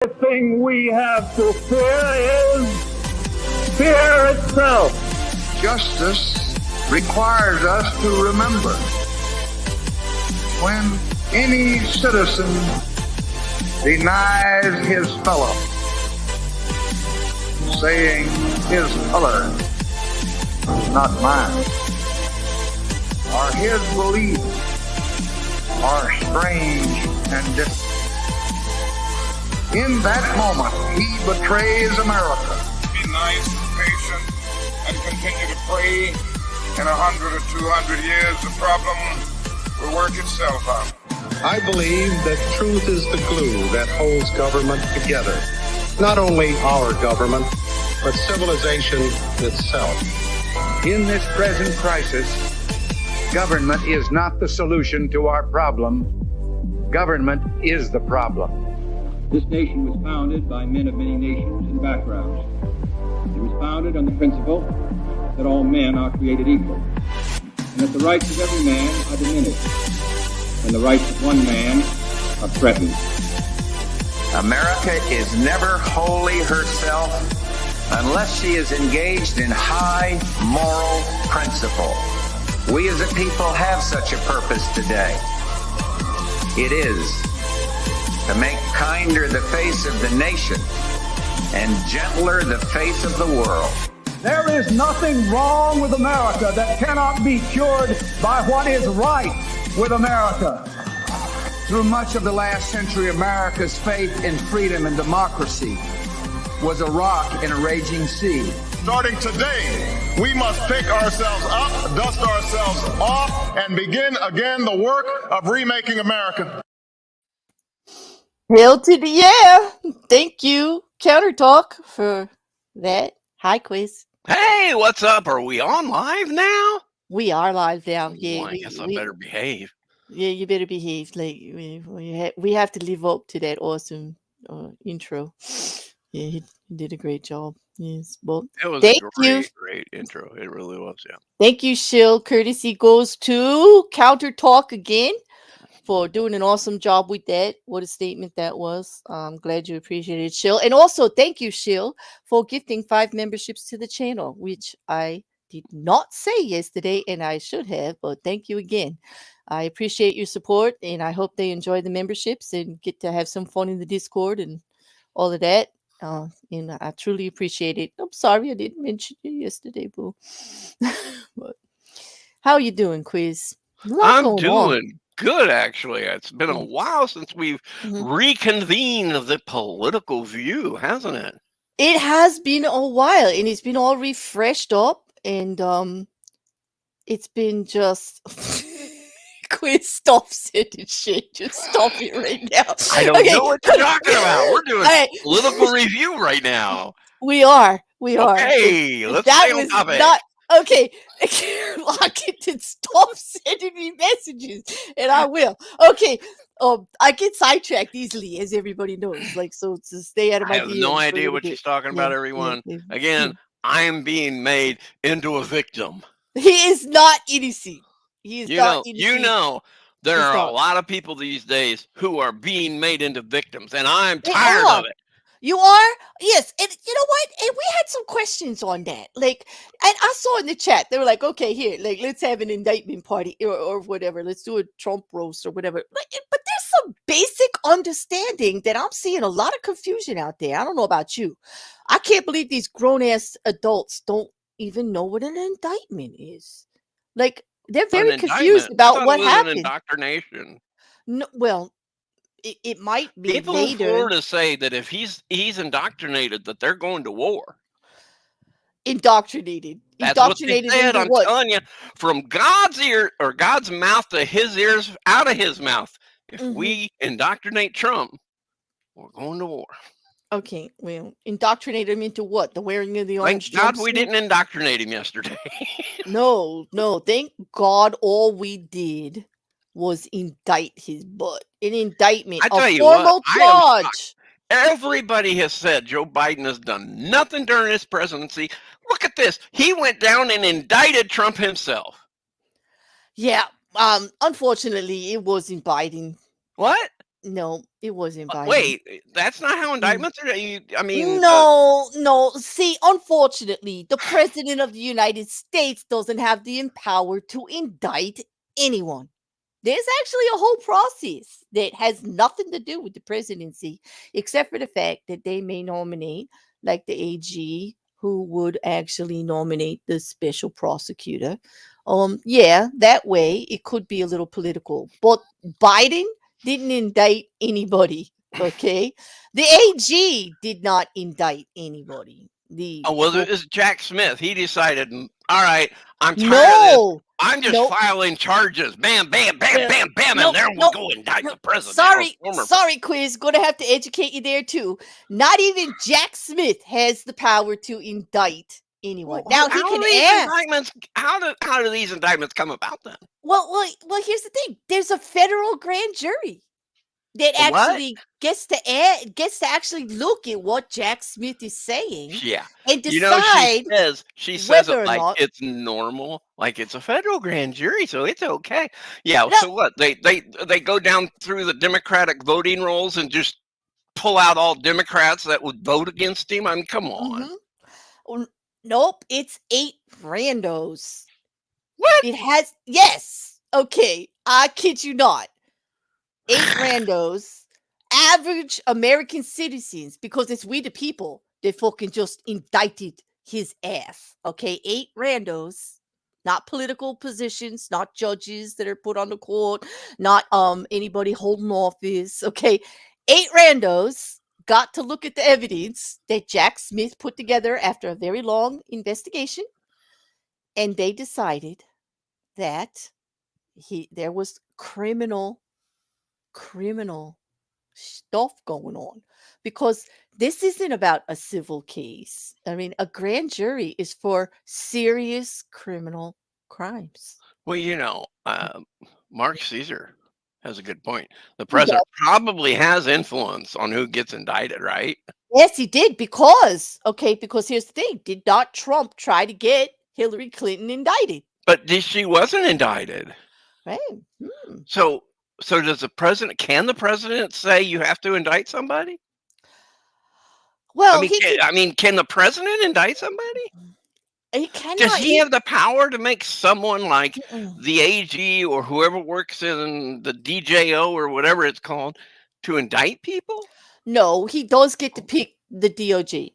The thing we have to fear is fear itself. Justice requires us to remember when any citizen denies his fellow, saying his color is not mine, or his beliefs are strange and different. In that moment, he betrays America. Be nice, patient, and continue to pray. In 100 or 200 years, the problem will work itself out. I believe that truth is the glue that holds government together. Not only our government, but civilization itself. In this present crisis, government is not the solution to our problem. Government is the problem. This nation was founded by men of many nations and backgrounds. It was founded on the principle that all men are created equal, and that the rights of every man are diminished, and the rights of one man are threatened. America is never wholly herself unless she is engaged in high moral principle. We as a people have such a purpose today. It is to make kinder the face of the nation and gentler the face of the world. There is nothing wrong with America that cannot be cured by what is right with America. Through much of the last century, America's faith in freedom and democracy was a rock in a raging sea. Starting today, we must pick ourselves up, dust ourselves off, and begin again the work of remaking America. Hail to the yeah. Thank you, Counter Talk, for that. Hi, Quiz. Hey, what's up? Are we on live now? We are live now. Yeah, Well, I guess I better behave. Yeah, you better behave. Like we have to live up to that awesome intro. Yeah, he did a great job. Yes, well, It was thank a you. great intro. It really was, yeah. Thank you, Shill. Courtesy goes to Counter Talk again for doing an awesome job with that. What a statement that was. I'm glad you appreciated it, Shill. And also, thank you, Shill, for gifting 5 memberships to the channel, which I did not say yesterday, and I should have, but thank you again. I appreciate your support, and I hope they enjoy the memberships and get to have some fun in the Discord and all of that. And I truly appreciate it. I'm sorry I didn't mention you yesterday, boo. But how are you doing, Quiz? I'm doing good, actually. It's been a while since we've Mhm. reconvened the political view, hasn't it? It has been a while, and it's been all refreshed up, and it's been just Quiz, stop sending shit. Just stop it right now. I don't Okay. know what you're talking about. We're doing All right. political review right now. We are. Okay, let's That stay on was topic. not okay. Lock it and stop sending me messages, and I will. Okay. I get sidetracked easily, as everybody knows. Like, so to stay out of my I have DMs no for a idea little what bit. she's talking about, Yeah, everyone. yeah. Again, I am being made into a victim. He is not innocent. He is not innocent. You know, there He's are not. a lot of people these days who are being made into victims, and I'm They tired are. of it. You are? Yes. And you know what? And we had some questions on that. Like, and I saw in the chat, they were like, okay, here, like, let's have an indictment party or whatever. Let's do a Trump roast or whatever. But there's some basic understanding that I'm seeing a lot of confusion out there. I don't know about you. I can't believe these grown ass adults don't even know what an indictment is. Like, they're very An confused indictment. I about thought what it was happened. An indoctrination. No, well, it might be People in later. Florida say that if he's indoctrinated, that they're going to war. Indoctrinated. That's what they Indoctrinated said. into I'm what? telling you, from God's ear or God's mouth to his ears, out of his mouth. If Mhm. we indoctrinate Trump, we're going to war. Okay, well, indoctrinate him into what? The wearing of the Thank orange God we jumpsuit? didn't indoctrinate him yesterday. No. Thank God all we did was indict his butt. An indictment. I tell A you what, formal I am shocked. charge. Everybody has said Joe Biden has done nothing during his presidency. Look at this. He went down and indicted Trump himself. Yeah. Unfortunately, it wasn't Biden. What? No, it wasn't Biden. Wait, that's not how indictments are. No. See, unfortunately, the president of the United States doesn't have the power to indict anyone. There's actually a whole process that has nothing to do with the presidency, except for the fact that they may nominate, like the AG, who would actually nominate the special prosecutor. Yeah, that way it could be a little political. But Biden didn't indict anybody. Okay, the AG did not indict anybody. Oh, well, The it's Jack Smith. He decided, all right, I'm tired of this. no, I'm just nope. filing charges. Bam, bam, bam, bam, bam, Nope, and there nope, we go indict the president. Sorry, Quiz. Gonna have to educate you there too. Not even Jack Smith has the power to indict anyone. Now he How can are these ask. indictments? How do these indictments come about then? Well. Here's the thing. There's a federal grand jury that A what? actually gets to actually look at what Jack Smith is saying Yeah, and you know, decide she says whether it or like not. it's normal, like it's a federal grand jury, so it's okay. Yeah. No, So what? They go down through the Democratic voting rolls and just pull out all Democrats that would vote against him. I mean, come on. Nope. It's 8 randos. What? It has yes. Okay, I kid you not. 8 randos, average American citizens, because it's we the people that fucking just indicted his ass. Okay, 8 randos, not political positions, not judges that are put on the court, not anybody holding office. Okay, 8 randos got to look at the evidence that Jack Smith put together after a very long investigation, and they decided that there was criminal stuff going on, because this isn't about a civil case. I mean, a grand jury is for serious criminal crimes. Well, Mark Caesar has a good point. The Yeah. president probably has influence on who gets indicted, right? Yes, he did, because here's the thing: did not Trump try to get Hillary Clinton indicted? But she wasn't indicted. Right. So does can the president say you have to indict somebody? Well, can the president indict somebody? he cannot. Does he have the power to make someone like the AG or whoever works in the DJO or whatever it's called to indict people? No, he does get to pick the DOJ.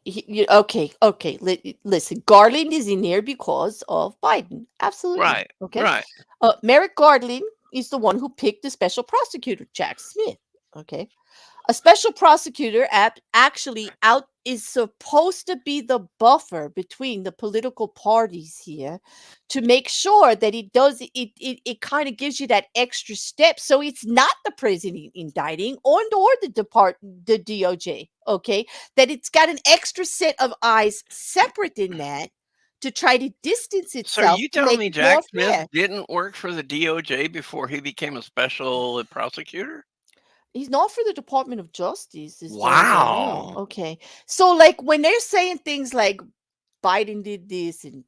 Okay. Listen, Garland is in there because of Biden. Absolutely. Right. Okay. Right. Merrick Garland is the one who picked the special prosecutor, Jack Smith. Okay. A special prosecutor actually is supposed to be the buffer between the political parties here, to make sure that it kind of gives you that extra step. So it's not the president indicting or the DOJ. Okay. That it's got an extra set of eyes separate than that to try to distance itself. So are you telling me Jack Smith fair. didn't work for the DOJ before he became a special prosecutor? He's not for the Department of Justice. As far as I know. Wow. Okay. So, like, when they're saying things like Biden did this and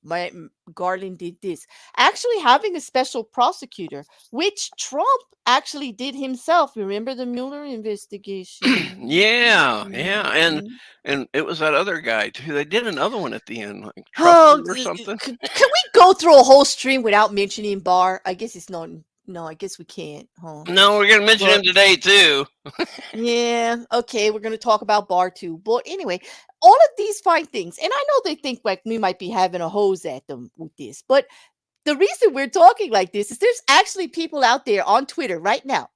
Garland did this, actually having a special prosecutor, which Trump actually did himself. Remember the Mueller investigation? Yeah. And it was that other guy too. They did another one at the end, like Oh, Trump or something. can we go through a whole stream without mentioning Barr? I guess it's not. No, I guess we can't. Huh? No, we're gonna mention him today too. Yeah, okay, we're gonna talk about Barr too. But anyway, all of these fine things, and I know they think like we might be having a hose at them with this, but the reason we're talking like this is there's actually people out there on Twitter right now,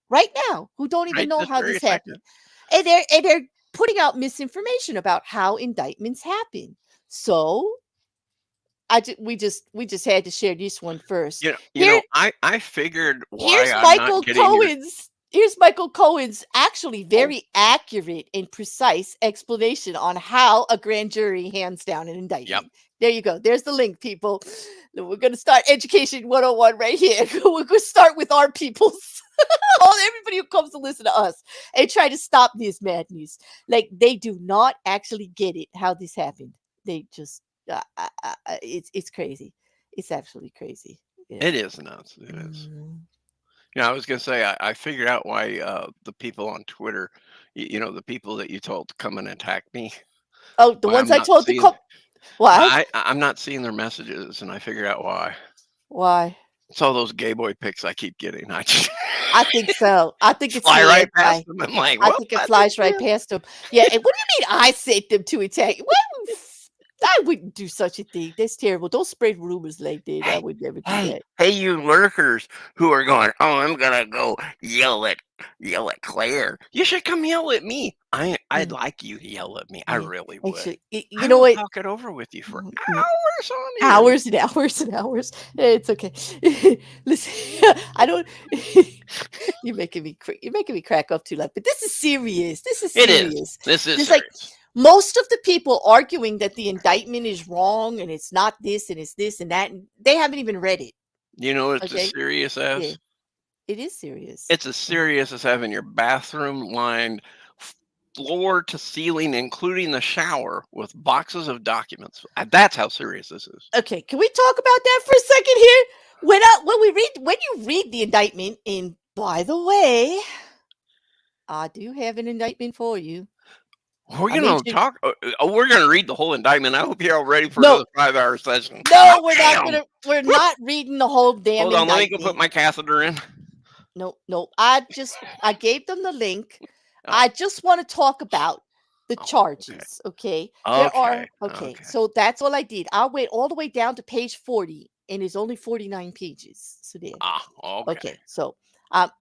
who don't even know how this happened, and they're putting out misinformation about how indictments happen. So we just had to share this one first. I figured why I'm not getting Here's Michael Cohen's actually very accurate and precise explanation on how a grand jury hands down an indictment. Yep. There you go. There's the link, people. We're going to start Education 101 right here. We're going to start with our peoples. Everybody who comes to listen to us and try to stop this madness. Like, they do not actually get it, how this happened. They just, it's crazy. It's absolutely crazy. Yeah. It is nuts. It is. Yeah, I was gonna say I figured out why the people on Twitter, the people that you told to come and attack me, Oh, the why ones I'm I not told to seeing. come. What? I'm not seeing their messages, and I figured out why. Why? It's all those gay boy pics I keep getting. I just I think so. I think it's fly the right anti. past them. I'm like, I well, think it I didn't flies see right 'em. past them. Yeah, and what do you mean I sent them to attack? I wouldn't do such a thing. That's terrible. Don't spread rumors like that. I Hey, would never do hey, that. hey, you lurkers who are going, oh, I'm gonna go yell at Claire. You should come yell at me. I'd Mm, like you to yell at me. I yeah. really would. Actually, you I know will what? talk it over with you for Mm, hours on end. hours and hours and hours. It's okay. Listen, I don't. You're making me crack up too loud. But this is serious. This is It is. serious. This is Just like serious. most of the people arguing that the indictment is wrong and it's not this and it's this and that, and they haven't even read it. You know what it's as Okay. serious Yeah, as? it is serious. It's as serious as having your bathroom lined floor to ceiling, including the shower, with boxes of documents. That's how serious this is. Okay, can we talk about that for a second here? When you read the indictment, and by the way, I do have an indictment for you. We're I made gonna you talk. We're gonna read the whole indictment. I hope you're all ready for no, another 5-hour session. no, Damn. we're not reading the whole damn Hold on. Let me go put indictment. my catheter in. No. I gave them the link. Oh, I just want to talk about the oh, charges. Okay. There are okay. okay, Okay. so that's all I did. I went all the way down to page 40, and it's only 49 pages. So there. Ah. Okay. Okay, so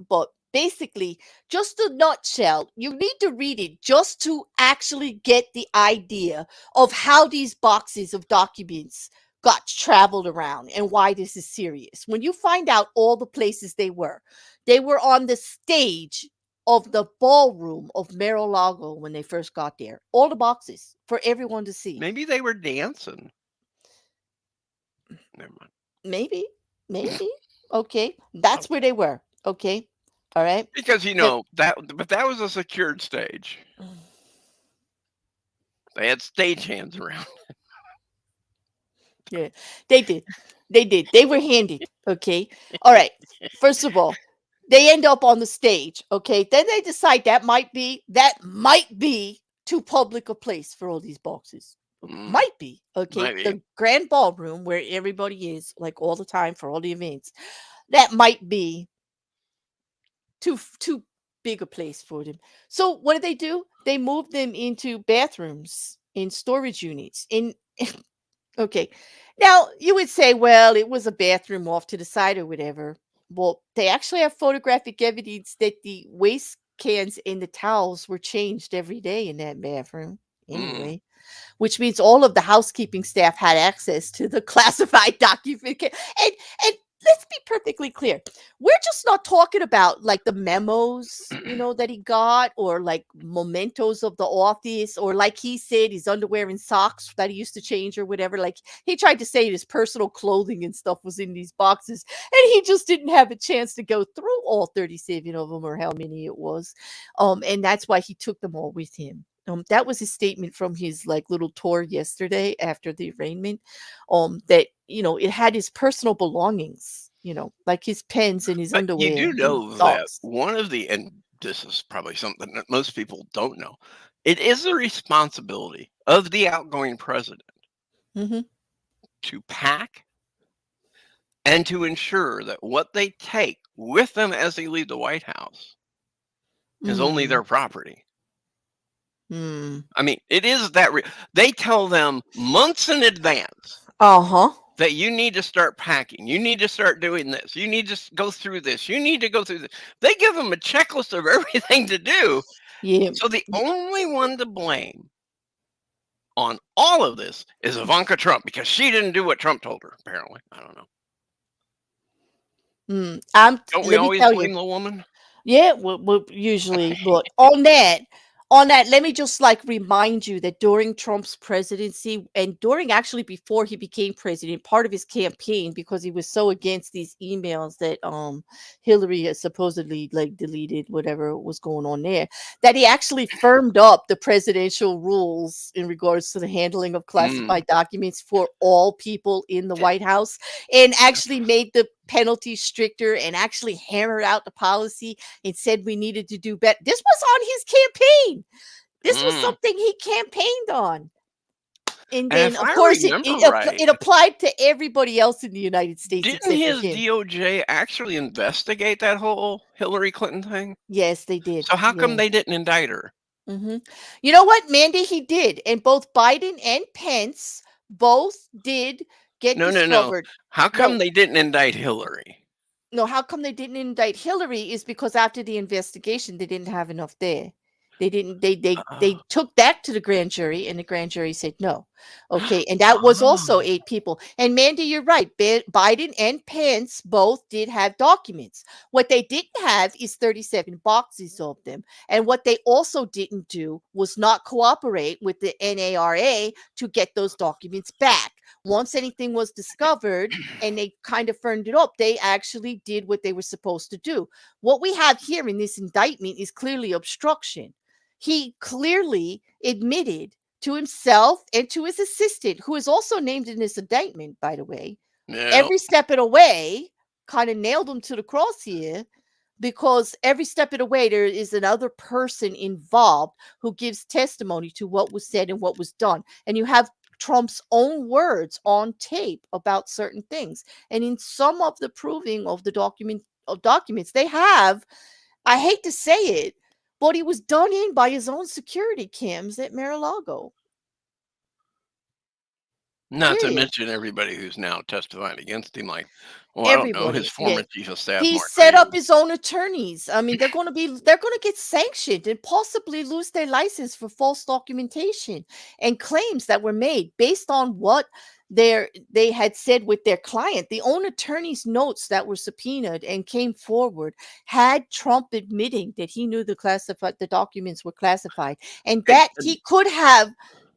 but basically, just a nutshell, you need to read it just to actually get the idea of how these boxes of documents got traveled around and why this is serious. When you find out all the places they were on the stage of the ballroom of Mar-a-Lago when they first got there. All the boxes for everyone to see. Maybe they were dancing. Never mind. Maybe, maybe. Okay, that's where they were. Okay, all right. Because The- but that was a secured stage. They had stagehands around. Yeah, they did. They did. They were handed. Okay. All right. First of all, they end up on the stage. Okay. Then they decide that might be too public a place for all these boxes. Mm, Might be. Okay. might be. The grand ballroom where everybody is like all the time for all the events. That might be too big a place for them. So what did they do? They moved them into bathrooms in storage units. In okay. Now, you would say, well, it was a bathroom off to the side or whatever. Well, they actually have photographic evidence that the waste cans and the towels were changed every day in that bathroom. Anyway, which means all of the housekeeping staff had access to the classified document. And let's be perfectly clear. We're just not talking about like the memos, that he got, or like mementos of the office, or like he said, his underwear and socks that he used to change or whatever. Like he tried to say his personal clothing and stuff was in these boxes, and he just didn't have a chance to go through all 37 of them or how many it was. And that's why he took them all with him. That was his statement from his like little tour yesterday after the arraignment. That it had his personal belongings, like his pens and his But you underwear do and know that socks. and this is probably something that most people don't know. It is the responsibility of the outgoing president Hmm. to pack and to ensure that what they take with them as they leave the White House is only their property. Mm. I mean, it is that they tell them months in advance Uh-huh. that you need to start packing. You need to start doing this. You need to go through this. You need to go through this. They give them a checklist of everything to do. Yeah. So the only one to blame on all of this is Ivanka Trump because she didn't do what Trump told her, apparently. I don't know. Don't we Let me always tell you. blame the woman? Yeah, well, usually, but on that, let me just like remind you that during Trump's presidency and during actually before he became president, part of his campaign, because he was so against these emails that Hillary has supposedly like deleted whatever was going on there, that he actually firmed up the presidential rules in regards to the handling of classified documents for all people in the White House, and actually made the penalties stricter and actually hammered out the policy and said we needed to do better. This was on his campaign. This was something he campaigned on. And then, if of I course, remember right, it applied to everybody else in the United States didn't except his for him. DOJ actually investigate that whole Hillary Clinton thing? Yes, they did. So how come Yeah. they didn't indict her? You know what, Mandy? He did. And both Biden and Pence both did get No. discovered. How come No, they didn't indict Hillary? no, how come they didn't indict Hillary is because after the investigation, they didn't have enough there. They didn't, they took that to the grand jury and the grand jury said no. Okay. And that was also 8 people. And Mandy, you're right. Biden and Pence both did have documents. What they didn't have is 37 boxes of them. And what they also didn't do was not cooperate with the NARA to get those documents back. Once anything was discovered and they kind of firmed it up, they actually did what they were supposed to do. What we have here in this indictment is clearly obstruction. He clearly admitted to himself and to his assistant, who is also named in this indictment, by the way, every step of the way, kind of nailed him to the cross here, because every step of the way there is another person involved who gives testimony to what was said and what was done. And you have Trump's own words on tape about certain things. And in some of the proving of the documents, they have, I hate to say it, but he was done in by his own security cams at Mar-a-Lago. Not to Period. mention everybody who's now testifying against him, like, well, I don't know, his former chief of staff. He Mark set up Reed. his own attorneys. I mean, they're going to get sanctioned and possibly lose their license for false documentation and claims that were made based on what they had said with their client. The own attorney's notes that were subpoenaed and came forward had Trump admitting that he knew the documents were classified and that he could have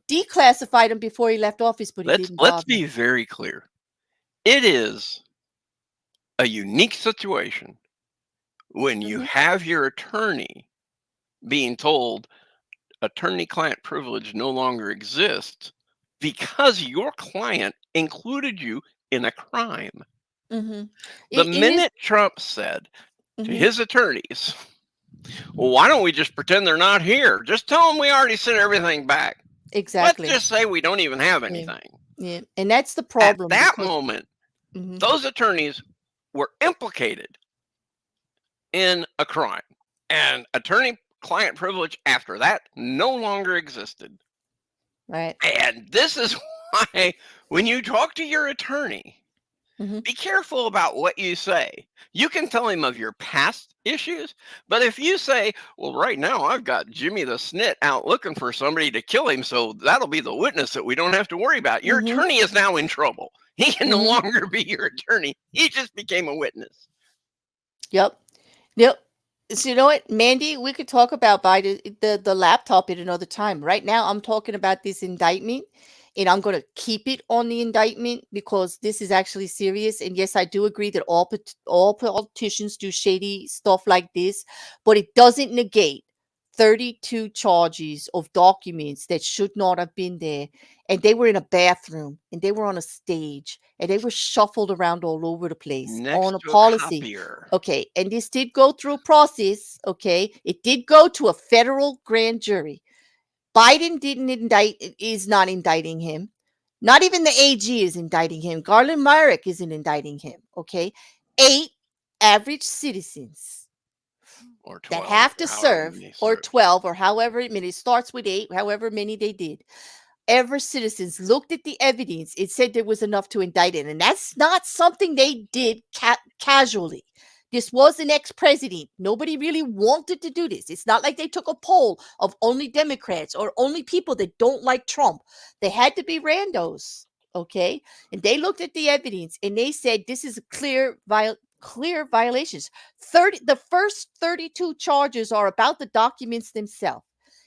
declassified them before he left office, but he didn't bother. Let's be very clear. It is a unique situation when you have your attorney being told attorney-client privilege no longer exists because your client included you in a crime. The minute Trump said to his attorneys, well, why don't we just pretend they're not here? Just tell them we already sent everything back. Exactly. Let's just say we don't even have anything. Yeah. And that's the problem. At that moment, those attorneys were implicated in a crime. And attorney-client privilege after that no longer existed. Right. And this is why when you talk to your attorney, be careful about what you say. You can tell him of your past issues, but if you say, well, right now I've got Jimmy the Snit out looking for somebody to kill him, so that'll be the witness that we don't have to worry about. Your attorney is now in trouble. He can no longer be your attorney. He just became a witness. Yep. So you know what, Mandy, we could talk about the laptop at another time. Right now, I'm talking about this indictment, and I'm going to keep it on the indictment because this is actually serious. And yes, I do agree that all politicians do shady stuff like this, but it doesn't negate 32 charges of documents that should not have been there. And they were in a bathroom and they were on a stage and they were shuffled around all over the place on a policy. Okay. And this did go through a process. Okay. It did go to a federal grand jury. Biden is not indicting him. Not even the AG is indicting him. Garland Myrick isn't indicting him. Okay. 8 average citizens or 12, that have to serve, or 12, or however many. It starts with 8, however many they did. Ever citizens looked at the evidence. It said there was enough to indict it. And that's not something they did casually. This was an ex-president. Nobody really wanted to do this. It's not like they took a poll of only Democrats or only people that don't like Trump. They had to be randos, okay? And they looked at the evidence and they said this is a clear violations. The first 32 charges are about the documents themselves.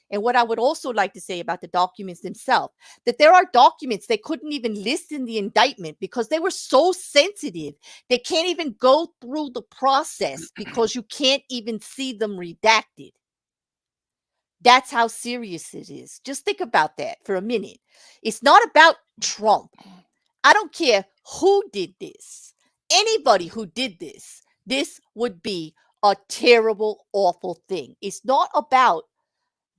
And what I would also like to say about the documents themselves, that there are documents they couldn't even list in the indictment because they were so sensitive. They can't even go through the process because you can't even see them redacted. That's how serious it is. Just think about that for a minute. It's not about Trump. I don't care who did this. anybody who did this would be a terrible, awful thing. It's not about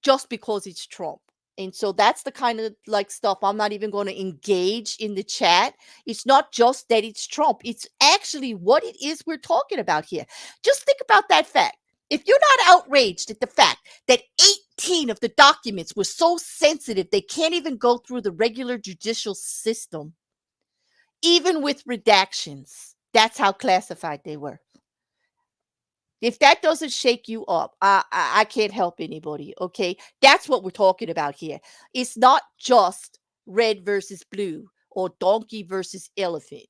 just because it's Trump. And so that's the kind of like stuff I'm not even going to engage in the chat. It's not just that it's Trump. It's actually what it is we're talking about here. Just think about that fact. If you're not outraged at the fact that 18 of the documents were so sensitive they can't even go through the regular judicial system, even with redactions, that's how classified they were. If that doesn't shake you up, I can't help anybody, okay? That's what we're talking about here. It's not just red versus blue or donkey versus elephant,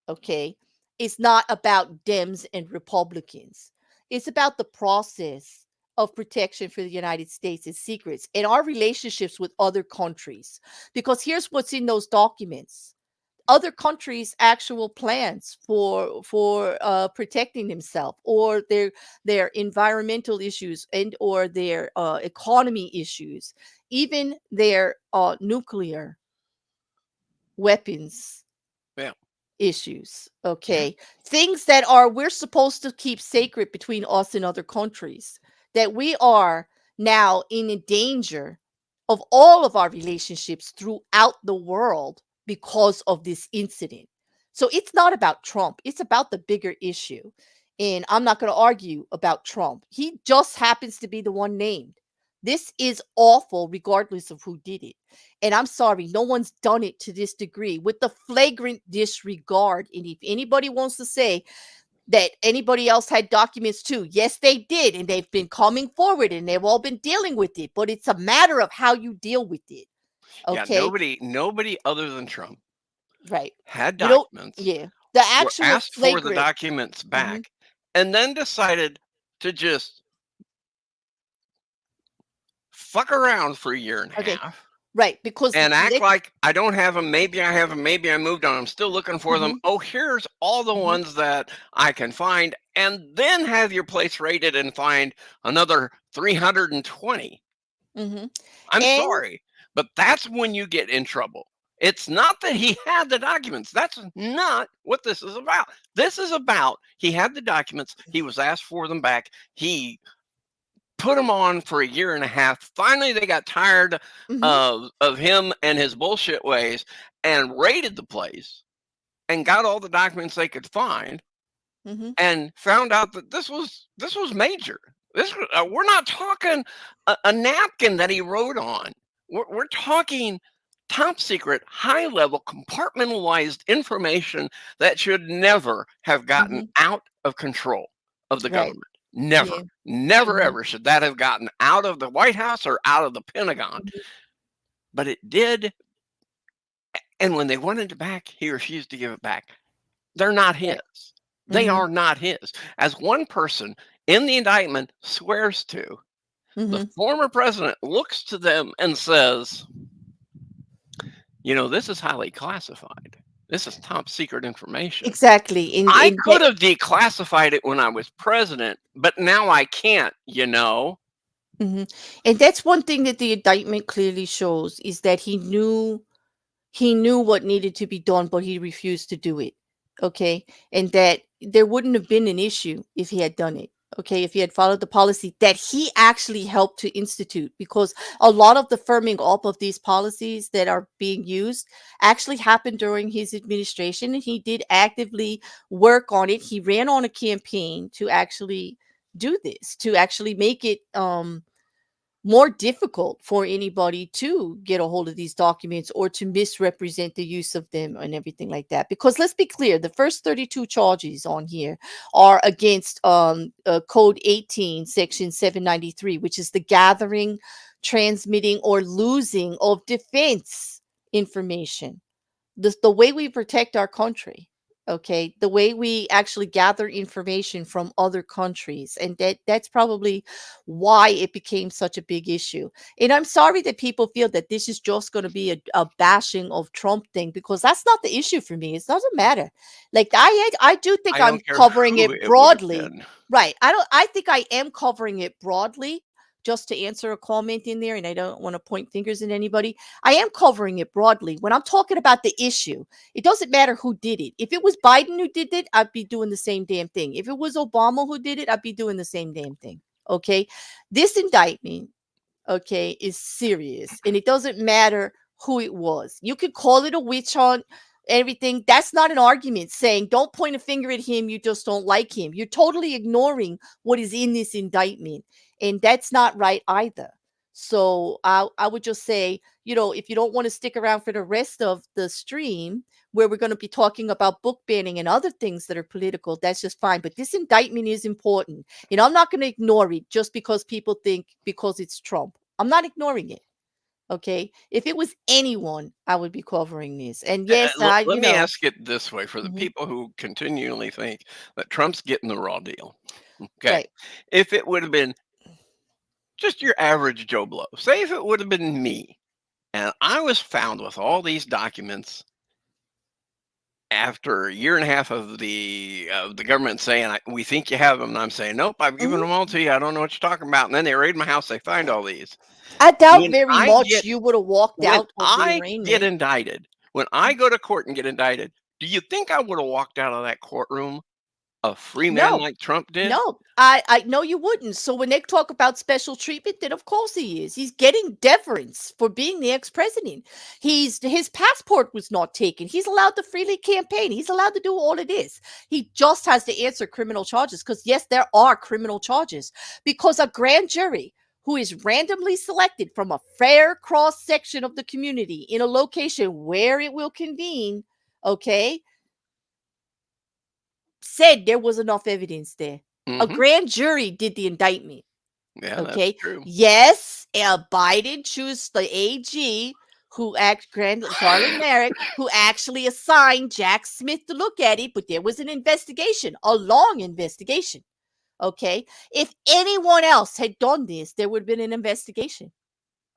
okay? It's not about Dems and Republicans. It's about the process of protection for the United States' secrets and our relationships with other countries. Because here's what's in those documents. Other countries' actual plans for protecting themselves, or their environmental issues, and or their economy issues, even their nuclear weapons Yeah. issues. Okay, things that are we're supposed to keep sacred between us and other countries, that we are now in danger of all of our relationships throughout the world because of this incident. So it's not about Trump, it's about the bigger issue. And I'm not going to argue about Trump. He just happens to be the one named. This is awful, regardless of who did it. And I'm sorry, no one's done it to this degree with the flagrant disregard. And if anybody wants to say that anybody else had documents too, yes, they did. And they've been coming forward and they've all been dealing with it. But it's a matter of how you deal with it. Okay. Yeah, nobody other than Trump Right. had You don't, documents, yeah. The were actual asked for the flagrant. documents back, and then decided to just fuck around for a year and a Okay. half Right. Because and act they, like I don't have them. Maybe I have them. Maybe I moved on. I'm still looking for them. Oh, here's all the ones that I can find, and then have your place rated and find another 320. I'm and sorry, but that's when you get in trouble. It's not that he had the documents. That's not what this is about. This is about he had the documents. He was asked for them back. He put them on for a year and a half. Finally, they got tired of him and his bullshit ways and raided the place and got all the documents they could find and found out that this was major. This we're not talking a napkin that he wrote on. We're talking top secret, high level, compartmentalized information that should never have gotten out of control of the right. government. Never, Yeah. never, ever should that have gotten out of the White House or out of the Pentagon. But it did. And when they wanted it back, he refused to give it back. They're not his. They are not his. As one person in the indictment swears to, the former president looks to them and says, you know, this is highly classified. This is top secret information. Exactly. I could have declassified it when I was president, but now I can't, you know. And that's one thing that the indictment clearly shows, is that he knew what needed to be done, but he refused to do it. Okay. And that there wouldn't have been an issue if he had done it. Okay. If he had followed the policy that he actually helped to institute, because a lot of the firming up of these policies that are being used actually happened during his administration, and he did actively work on it. He ran on a campaign to actually do this, to actually make it more difficult for anybody to get a hold of these documents or to misrepresent the use of them and everything like that. Because let's be clear, the first 32 charges on here are against Code 18, Section 793, which is the gathering, transmitting, or losing of defense information. The way we protect our country. Okay, the way we actually gather information from other countries, and that's probably why it became such a big issue. And I'm sorry that people feel that this is just going to be a bashing of Trump thing, because that's not the issue for me. It doesn't matter. Like I do think I I'm don't care covering who it it would have broadly. been. Right. I think I am covering it broadly just to answer a comment in there, and I don't want to point fingers at anybody, I am covering it broadly. When I'm talking about the issue, it doesn't matter who did it. If it was Biden who did it, I'd be doing the same damn thing. If it was Obama who did it, I'd be doing the same damn thing. Okay. This indictment, okay, is serious. And it doesn't matter who it was. You could call it a witch hunt, everything. That's not an argument saying don't point a finger at him. You just don't like him. You're totally ignoring what is in this indictment. And that's not right either. So I would just say, if you don't want to stick around for the rest of the stream where we're going to be talking about book banning and other things that are political, that's just fine. But this indictment is important. I'm not going to ignore it just because people think because it's Trump. I'm not ignoring it. Okay. If it was anyone, I would be covering this. And yes, Let me ask it this way for the Mhm. people who continually think that Trump's getting the raw deal. Okay. Right. If it would have been just your average Joe Blow, say if it would have been me and I was found with all these documents after a year and a half of the government saying, we think you have them. And I'm saying, nope, I've given them all to you. I don't know what you're talking about. And then they raid my house. They find all these. I doubt When very I much get you would have walked when out of the I get arraignment. indicted, when I go to court and get indicted, do you think I would have walked out of that courtroom a free man No, like Trump did? no, I know you wouldn't. So when they talk about special treatment, then of course he is. He's getting deference for being the ex-president. His passport was not taken. He's allowed to freely campaign. He's allowed to do all of this. He just has to answer criminal charges because yes, there are criminal charges because a grand jury who is randomly selected from a fair cross section of the community in a location where it will convene, okay, said there was enough evidence there. A grand jury did the indictment. Yeah, Okay. that's true. Yes, Biden chose the AG Garland Merrick, who actually assigned Jack Smith to look at it, but there was an investigation, a long investigation. Okay. If anyone else had done this, there would have been an investigation.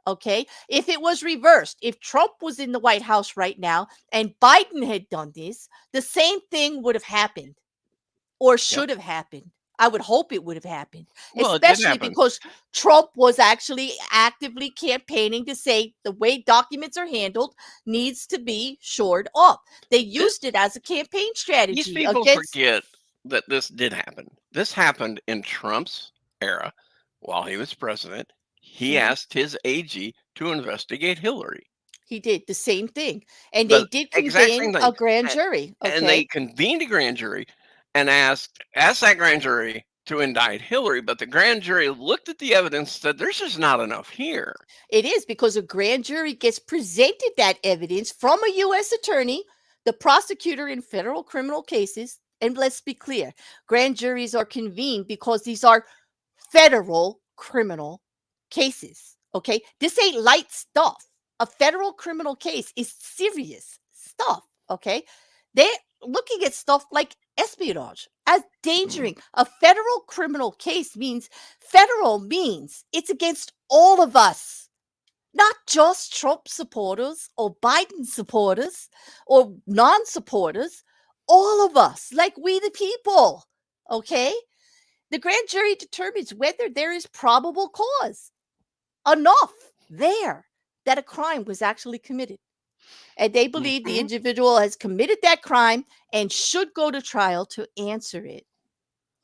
Okay. If it was reversed, if Trump was in the White House right now and Biden had done this, the same thing would have happened or should have happened. I would hope it would have happened, Well, it did especially happen. because Trump was actually actively campaigning to say the way documents are handled needs to be shored up. They used it as a campaign These strategy people against. forget that this did happen. This happened in Trump's era while he was president. He asked his AG to investigate Hillary. He did the same thing, and The they did exact convene same thing. a grand jury. And they Okay, convened a grand jury and asked that grand jury to indict Hillary, but the grand jury looked at the evidence and said, there's just not enough here. it is because a grand jury gets presented that evidence from a U.S. attorney, the prosecutor in federal criminal cases. And let's be clear, grand juries are convened because these are federal criminal cases. Okay. This ain't light stuff. A federal criminal case is serious stuff. Okay. They're looking at stuff like espionage as endangering. A federal criminal case means it's against all of us, not just Trump supporters or Biden supporters or non-supporters, all of us, like we the people. Okay. The grand jury determines whether there is probable cause enough there that a crime was actually committed. And they believe the individual has committed that crime and should go to trial to answer it.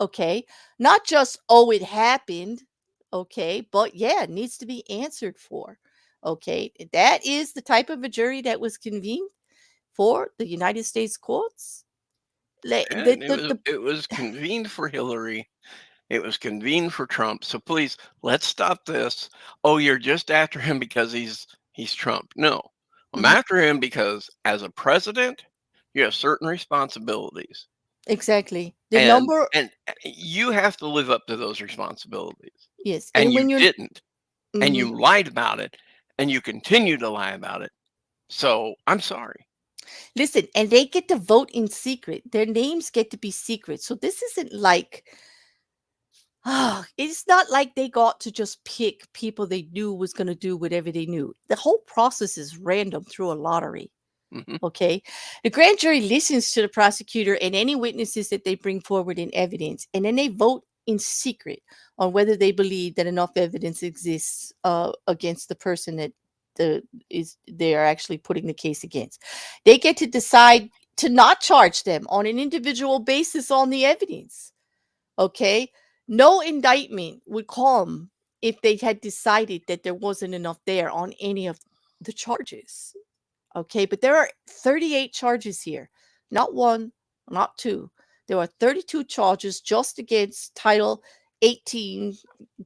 Okay. Not just, oh, it happened. Okay. But yeah, it needs to be answered for. Okay. That is the type of a jury that was convened for the United States courts. And it was convened for Hillary. It was convened for Trump. So please, let's stop this. Oh, you're just after him because he's Trump. No, I'm after him because as a president, you have certain responsibilities. Exactly. And you have to live up to those responsibilities. Yes. And when you you're didn't. And you lied about it. And you continue to lie about it. So I'm sorry. Listen, and they get to vote in secret. Their names get to be secret. So this isn't like, it's not like they got to just pick people they knew was going to do whatever they knew. The whole process is random through a lottery. Okay. The grand jury listens to the prosecutor and any witnesses that they bring forward in evidence, and then they vote in secret on whether they believe that enough evidence exists against the person that they are actually putting the case against. They get to decide to not charge them on an individual basis on the evidence. Okay, no indictment would come if they had decided that there wasn't enough there on any of the charges. Okay, but there are 38 charges here, not one, not two. There are 32 charges just against Title 18,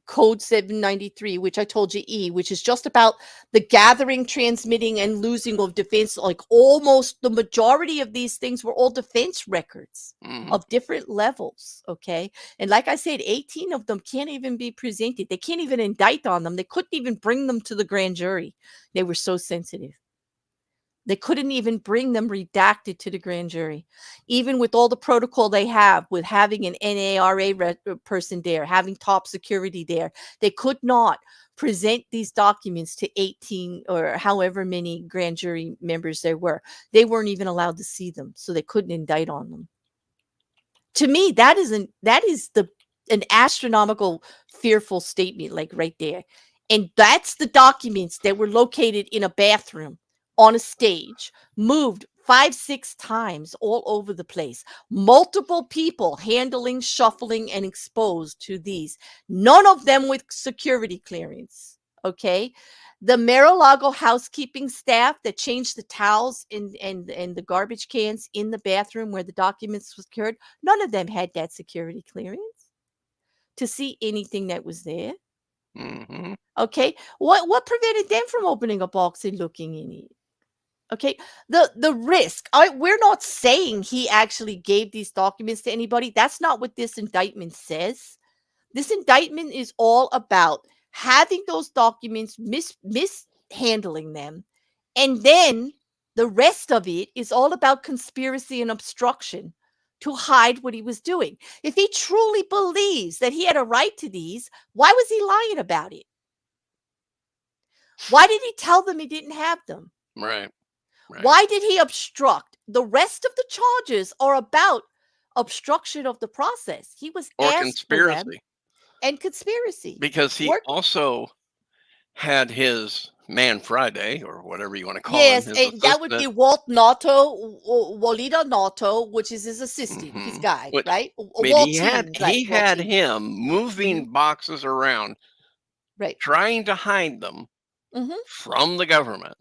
Code 793, which I told you E, which is just about the gathering, transmitting, and losing of defense. Like almost the majority of these things were all defense records of different levels. Okay. And like I said, 18 of them can't even be presented. They can't even indict on them. They couldn't even bring them to the grand jury. They were so sensitive. They couldn't even bring them redacted to the grand jury, even with all the protocol they have with having an NARA person there, having top security there. They could not present these documents to 18 or however many grand jury members there were. They weren't even allowed to see them, so they couldn't indict on them. To me, that is an astronomical, fearful statement, like right there. And that's the documents that were located in a bathroom, on a stage, moved 5-6 times all over the place. Multiple people handling, shuffling, and exposed to these. None of them with security clearance. Okay. The Mar-a-Lago housekeeping staff that changed the towels and the garbage cans in the bathroom where the documents was secured, none of them had that security clearance to see anything that was there. Okay. What prevented them from opening a box and looking in it? Okay, the risk. We're not saying he actually gave these documents to anybody. That's not what this indictment says. This indictment is all about having those documents, mishandling them, and then the rest of it is all about conspiracy and obstruction to hide what he was doing. If he truly believes that he had a right to these, why was he lying about it? Why did he tell them he didn't have them? Right. Right. Why did he obstruct? The rest of the charges are about obstruction of the process. He was Or asked for them, conspiracy. and conspiracy. Because he also had his man Friday, or whatever you want to call him. Yes, and that would be Walida Nato, which is his assistant, his guy, right? He had him moving boxes around, right, trying to hide them from the government.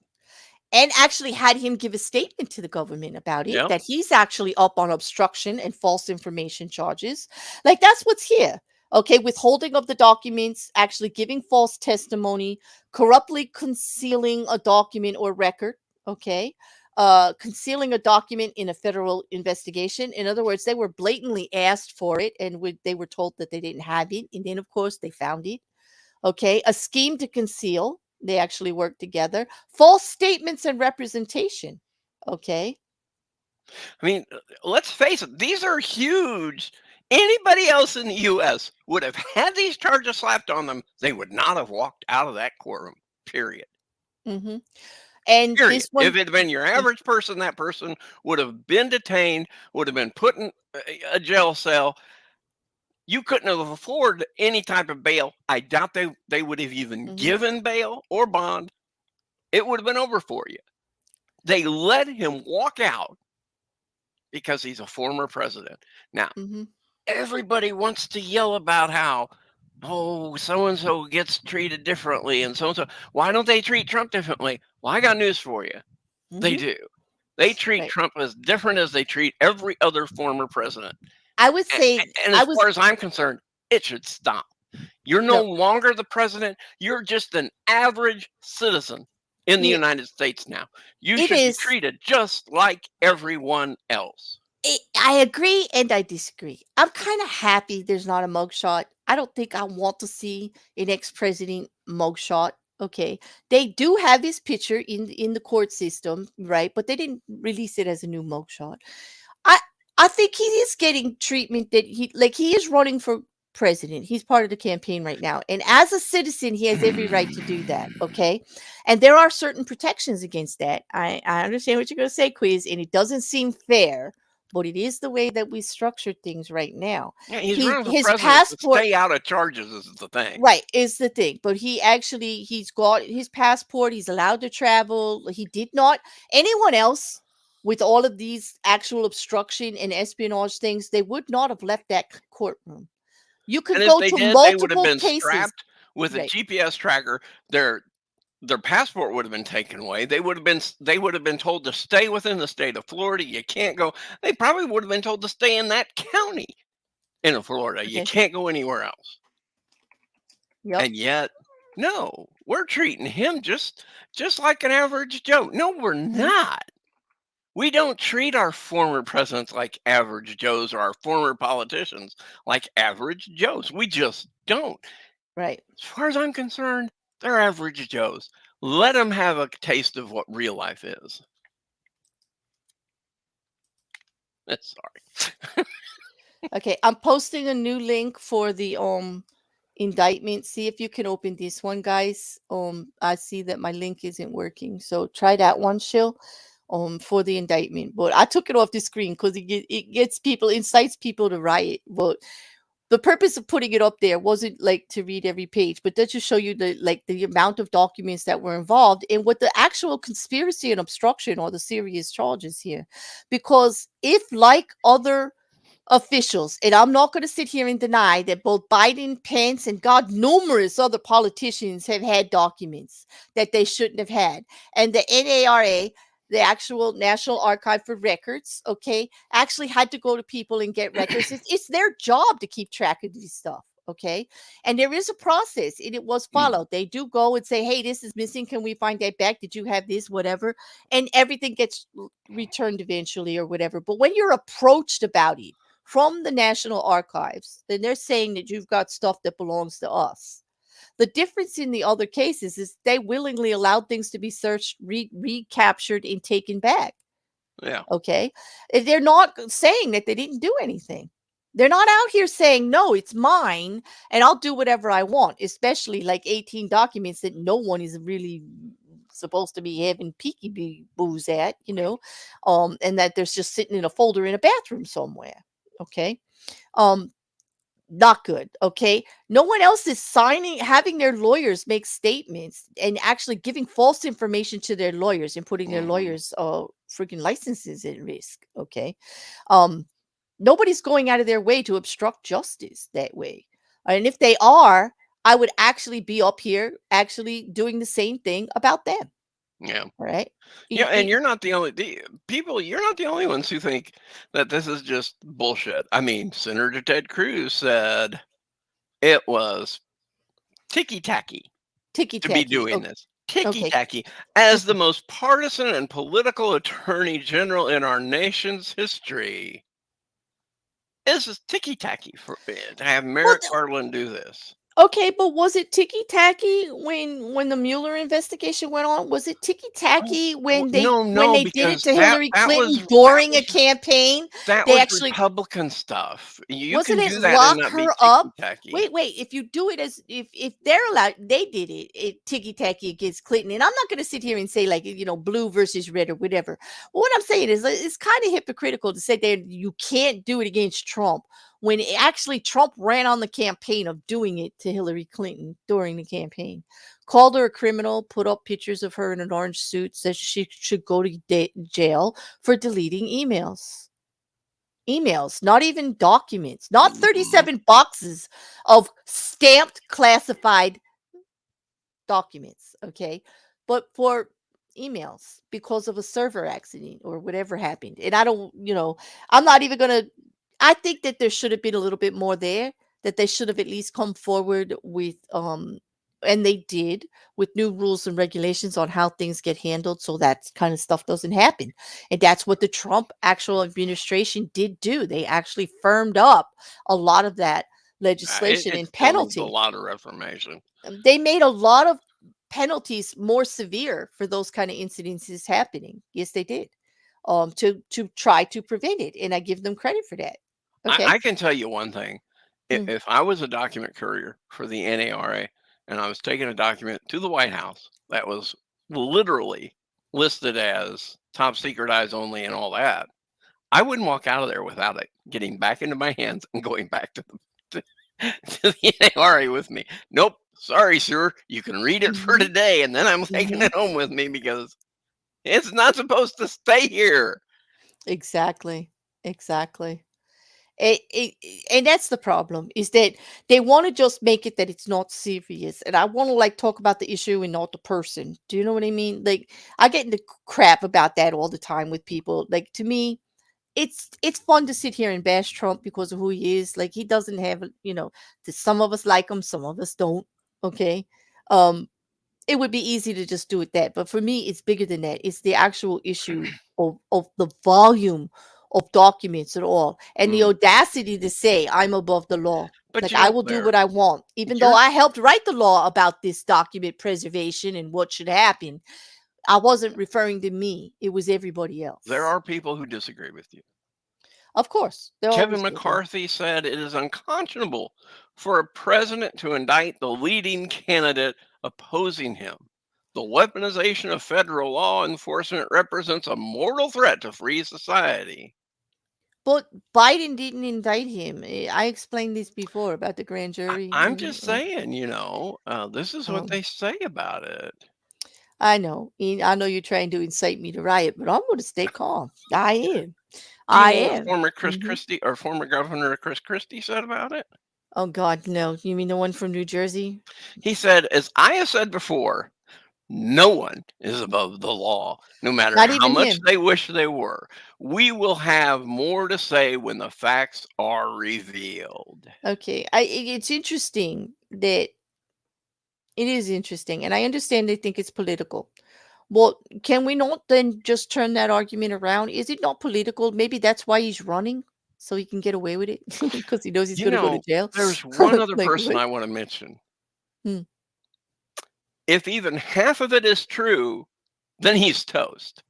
And actually had him give a statement to the government about it, that he's actually up on obstruction and false information charges. Like, that's what's here. Okay, withholding of the documents, actually giving false testimony, corruptly concealing a document or record. Okay, concealing a document in a federal investigation. In other words, they were blatantly asked for it, and they were told that they didn't have it, and then of course they found it. Okay, a scheme to conceal. They actually worked together. False statements and representation. Okay. I mean, let's face it, these are huge. Anybody else in the U.S. would have had these charges slapped on them. They would not have walked out of that courtroom, period. And period. This one, if it had been your average person, that person would have been detained, would have been put in a jail cell. You couldn't have afforded any type of bail. I doubt they would have even given bail or bond. It would have been over for you. They let him walk out because he's a former president. Now, everybody wants to yell about how, so-and-so gets treated differently and so-and-so. Why don't they treat Trump differently? Well, I got news for you. They do. They treat Trump as different as they treat every other former president. I would say, and as far as I'm concerned, it should stop. You're no longer the president. You're just an average citizen in the United States now. You should be treated just like everyone else. I agree and I disagree. I'm kind of happy there's not a mugshot. I don't think I want to see an ex-president mugshot. Okay, they do have his picture in the court system, right? But they didn't release it as a new mugshot. I think he is getting treatment that he is running for president. He's part of the campaign right now. And as a citizen, he has every right to do that. Okay. And there are certain protections against that. I understand what you're going to say, Quiz, and it doesn't seem fair, but it is the way that we structure things right now. Yeah, he's running for His president to passport, stay out of charges is the thing. right, is the thing. But he's got his passport. He's allowed to travel. He did not. Anyone else with all of these actual obstruction and espionage things, they would not have left that courtroom. You could And if go they to did, they would have multiple been cases. strapped with a Right. GPS tracker. Their passport would have been taken away. They would have been told to stay within the state of Florida. You can't go. They probably would have been told to stay in that county in Florida. You Okay. can't go anywhere else. Yep. And yet, no, we're treating him just like an average Joe. No, we're not. We don't treat our former presidents like average Joes or our former politicians like average Joes. We just don't. Right. As far as I'm concerned, they're average Joes. Let them have a taste of what real life is. Sorry. Okay, I'm posting a new link for the indictment. See if you can open this one, guys. I see that my link isn't working, so try that one, Shill. For the indictment, but I took it off the screen because it incites people to riot. But the purpose of putting it up there wasn't like to read every page, but that just show you the amount of documents that were involved and what the actual conspiracy and obstruction or the serious charges here. Because if, like other officials, and I'm not going to sit here and deny that both Biden, Pence, and God, numerous other politicians have had documents that they shouldn't have had, and the NARA, the actual National Archive for Records, okay, actually had to go to people and get records. It's their job to keep track of this stuff, okay? And there is a process, and it was followed. They do go and say, hey, this is missing. Can we find that back? Did you have this? Whatever. And everything gets returned eventually or whatever. But when you're approached about it from the National Archives, then they're saying that you've got stuff that belongs to us. The difference in the other cases is they willingly allowed things to be searched, recaptured, and taken back. Yeah. Okay. They're not saying that they didn't do anything. They're not out here saying, no, it's mine and I'll do whatever I want, especially like 18 documents that no one is really supposed to be having peeky boos at, and that there's just sitting in a folder in a bathroom somewhere. Okay. Not good. Okay. No one else is having their lawyers make statements and actually giving false information to their lawyers and putting their lawyers freaking licenses at risk. Okay. Nobody's going out of their way to obstruct justice that way. And if they are, I would actually be up here actually doing the same thing about them. Yeah. All right. Yeah, and you're not the only you're not the only ones who think that this is just bullshit. I mean, Senator Ted Cruz said it was ticky-tacky to be doing this. Ticky-tacky. As the most partisan and political attorney general in our nation's history. This is ticky-tacky to have Merrick Garland do this. Okay, but was it ticky-tacky when the Mueller investigation went on? Was it ticky-tacky when they did it to Hillary Clinton during a campaign? That they was actually Republican stuff. You wasn't can it do that lock and not her be up? ticky-tacky. Wait. If you do it as if they're allowed, they did it ticky-tacky against Clinton, and I'm not going to sit here and say like blue versus red or whatever. Well, what I'm saying is it's kind of hypocritical to say that you can't do it against Trump when actually Trump ran on the campaign of doing it to Hillary Clinton during the campaign. Called her a criminal, put up pictures of her in an orange suit, says she should go to jail for deleting emails. Emails, not even documents, not 37 boxes of stamped classified documents, okay? But for emails because of a server accident or whatever happened. And I'm not even going to I think that there should have been a little bit more there, that they should have at least come forward with, and they did, with new rules and regulations on how things get handled so that kind of stuff doesn't happen. And that's what the Trump actual administration did do. They actually firmed up a lot of that legislation and penalty. A lot of reformation. They made a lot of penalties more severe for those kind of incidences happening. Yes, they did. To try to prevent it. And I give them credit for that. Okay. I can tell you one thing. If I was a document courier for the NARA and I was taking a document to the White House that was literally listed as top secret, eyes only, and all that, I wouldn't walk out of there without it getting back into my hands and going back to the NARA with me. Nope. Sorry, sir. You can read it for today, and then I'm taking it home with me because it's not supposed to stay here. Exactly. And that's the problem, is that they want to just make it that it's not serious. And I want to like talk about the issue and not the person. Do you know what I mean? Like, I get into crap about that all the time with people. Like, to me, it's fun to sit here and bash Trump because of who he is. Like, he doesn't have, some of us like him, some of us don't. Okay. It would be easy to just do it that. But for me, it's bigger than that. It's the actual issue of the volume of documents at all, and the audacity to say I'm above the law. But Like, you know, I will do what I want, even though you're- I helped write the law about this document preservation and what should happen. I wasn't referring to me. It was everybody else. There are people who disagree with you. Of course. Kevin McCarthy said it is unconscionable for a president to indict the leading candidate opposing him. The weaponization of federal law enforcement represents a mortal threat to free society. But Biden didn't indict him. I explained this before about the grand jury. I'm just saying, this is what Um, they say about it. I know. I know you're trying to incite me to riot, but I'm going to stay calm. I am. Do you I know what am. former Chris Christie or former Governor Chris Christie said about it? Oh, God, no. You mean the one from New Jersey? He said, as I have said before, no one is above the law, no matter Not how even much him. they wish they were. We will have more to say when the facts are revealed. Okay. It's interesting that it is interesting, and I understand they think it's political. Well, can we not then just turn that argument around? Is it not political? Maybe that's why he's running, so he can get away with it because he knows he's going to go to jail. There's one other Like, person what? I want to mention. Hmm. If even half of it is true, then he's toast.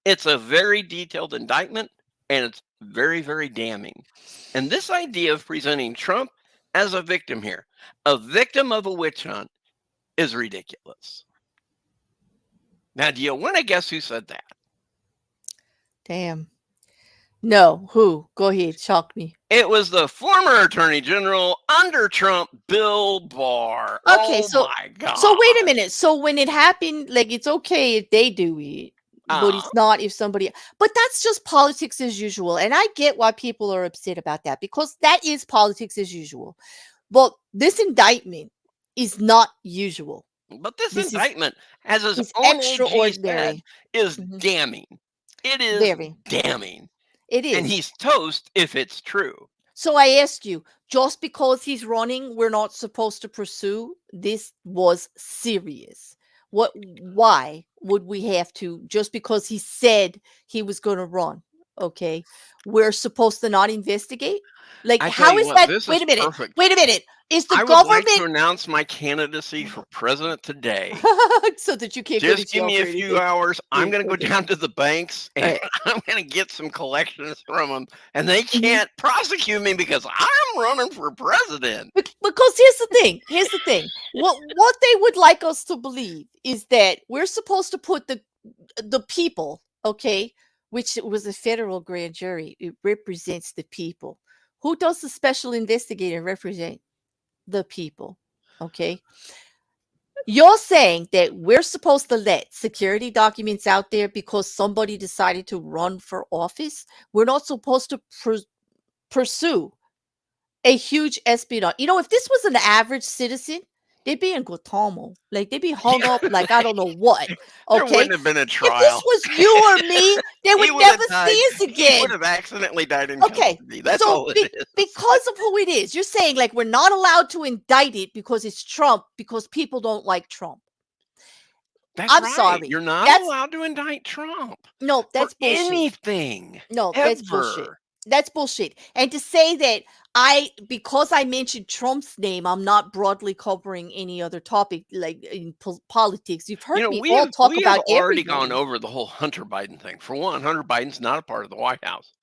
It's a very detailed indictment, and it's very, very damning. And this idea of presenting Trump as a victim here, a victim of a witch hunt, is ridiculous. Now, do you want to guess who said that? Damn. No, who? Go ahead, shock me. It was the former Attorney General under Trump, Bill Barr. Okay, my God. So wait a minute. So when it happened, like, it's okay if they do it, but it's not if somebody. But that's just politics as usual, and I get why people are upset about that, because that is politics as usual. But this indictment is not usual. But this This indictment, as his is own AG extraordinary. said, is Mhm. damning. It is Very. damning. It is. And he's toast if it's true. So I asked you, just because he's running, we're not supposed to pursue? This was serious. Why would we have to, just because he said he was going to run? Okay. We're supposed to not investigate? Like, I tell how you is what, that? this Wait is a minute. perfect. Wait a minute. Is the I would like to government announce my candidacy for president today. so that you can't go to Just give jail me for a few anything? hours. I'm Yeah, going to go okay. down to the banks and Right. I'm going to get some collections from them. And they Mhm. can't prosecute me because I'm running for president. Because here's the thing. Here's the thing. What they would like us to believe is that we're supposed to put the people, okay, which was a federal grand jury. It represents the people. Who does the special investigator represent? The people. Okay. You're saying that we're supposed to let security documents out there because somebody decided to run for office? We're not supposed to pursue a huge espionage. If this was an average citizen, they'd be in Guantanamo. Like, they'd be hung up like I don't know what. There Okay. wouldn't have been a If trial. this was you or me, they would would have never died. see us He again. would have accidentally died in Okay. custody. That's So all it is. because of who it is, you're saying like we're not allowed to indict it because it's Trump, because people don't like Trump. That's I'm right. sorry. You're not That's- allowed to indict Trump No, that's for bullshit. anything. No, that's bullshit. ever. That's bullshit. And to say that because I mentioned Trump's name, I'm not broadly covering any other topic like in politics. You've heard me we all have, talk we about have already everybody. gone over the whole Hunter Biden thing. For one, Hunter Biden's not a part of the White House.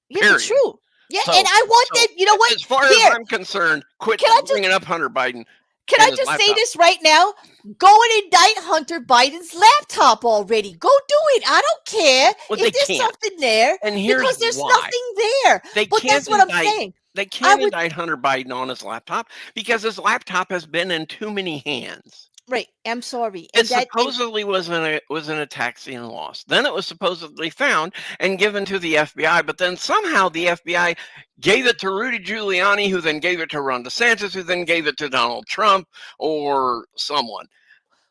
Yeah, period. but true. Yeah, So- and I want so that. You know what? As far Here, as I'm concerned, quit Can I just- bringing up Hunter Biden. can and I his just say laptop. this right now? Go and indict Hunter Biden's laptop already. Go do it. I don't care Well, if they there's can't. something there, And here's because there's why. nothing there. They But can't that's what I'm indict. saying. They I can't would indict Hunter Biden on his laptop because his laptop has been in too many hands. right. I'm sorry, It and that and supposedly was an attack scene loss. Then it was supposedly found and given to the FBI, but then somehow the FBI gave it to Rudy Giuliani, who then gave it to Ron DeSantis, who then gave it to Donald Trump or someone.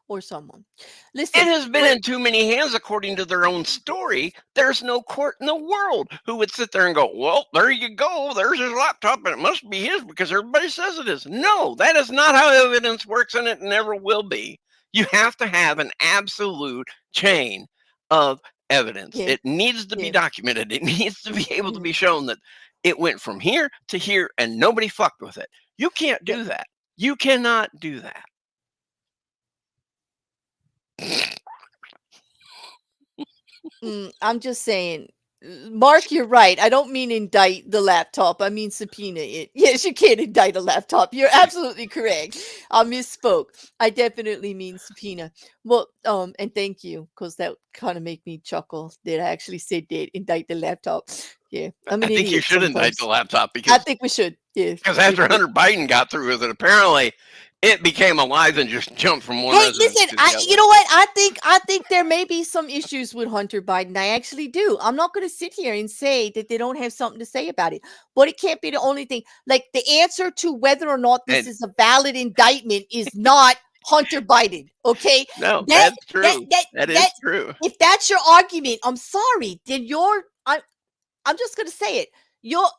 or someone. It Listen, has been but in too many hands, according to their own story. There's no court in the world who would sit there and go, well, there you go. There's his laptop, and it must be his because everybody says it is. No, that is not how evidence works, and it never will be. You have to have an absolute chain of evidence. yeah, It needs to be yeah. documented. It needs to be able to Mhm. be shown that it went from here to here and nobody fucked with it. You can't Yep. do that. You cannot do that. I'm just saying, Mark, you're right. I don't mean indict the laptop. I mean subpoena it. Yes, you can't indict a laptop. You're absolutely correct. I misspoke. I definitely mean subpoena. Well, and thank you, because that kind of make me chuckle that I actually said that, indict the laptop. Yeah, I'm an I think you idiot should indict sometimes. the laptop I because think we should. Yeah. after Hunter Biden got through with it, apparently it became alive and just jumped from one Hey, residence listen, to the other. you know what? I think there may be some issues with Hunter Biden. I actually do. I'm not going to sit here and say that they don't have something to say about it, but it can't be the only thing. Like, the answer to whether or not this And is a valid indictment is not Hunter Biden. Okay, no, that that's true. That is that true. if that's your argument, I'm sorry. Then I'm just going to say it.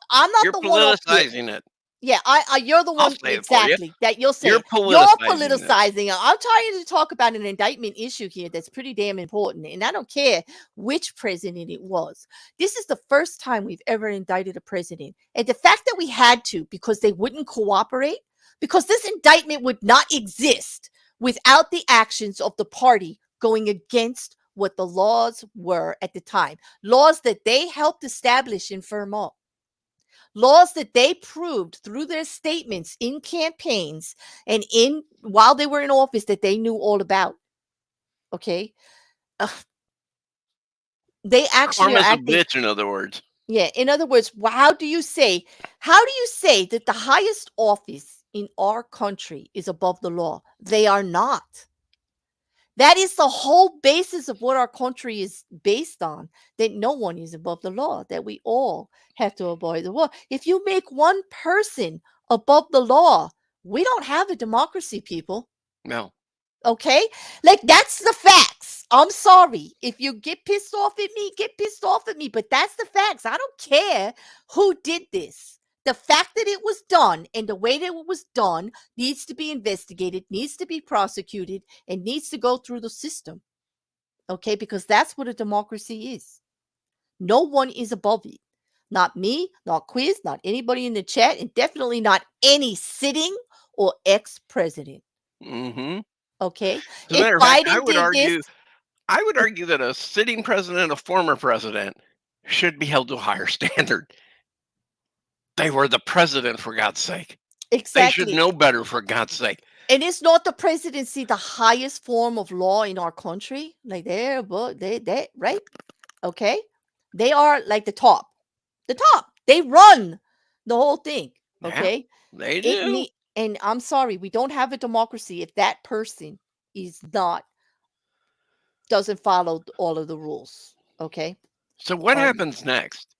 I'm not You're the one up here. politicizing it. Yeah, you're the I'll one say it for you. exactly that you'll say. You're You're politicizing it. politicizing it. I'm trying to talk about an indictment issue here that's pretty damn important, and I don't care which president it was. This is the first time we've ever indicted a president, and the fact that we had to because they wouldn't cooperate, because this indictment would not exist without the actions of the party going against what the laws were at the time, laws that they helped establish and firm up. Laws that they proved through their statements in campaigns and while they were in office that they knew all about. Okay, they actually Karma's are a acting. bitch, in other words. Yeah, in other words, how do you say that the highest office in our country is above the law? They are not. That is the whole basis of what our country is based on, that no one is above the law, that we all have to abide the law. If you make one person above the law, we don't have a democracy, people. No. Okay? Like, that's the facts. I'm sorry. If you get pissed off at me, get pissed off at me, but that's the facts. I don't care who did this. The fact that it was done and the way that it was done needs to be investigated, needs to be prosecuted, and needs to go through the system. Okay? Because that's what a democracy is. No one is above it. Not me, not Quiz, not anybody in the chat, and definitely not any sitting or ex-president. Mm-hmm. Okay? As a If matter of fact, I Biden would did argue this, that a sitting president, a former president, should be held to a higher standard. They were the president, for God's sake. They should exactly. know better, for God's sake. And is not the presidency the highest form of law in our country? Like, they right? Okay? They are like the top. The top. They run the whole thing. Yeah, Okay? they do. And I'm sorry, we don't have a democracy if that person doesn't follow all of the rules. Okay? So what happens next?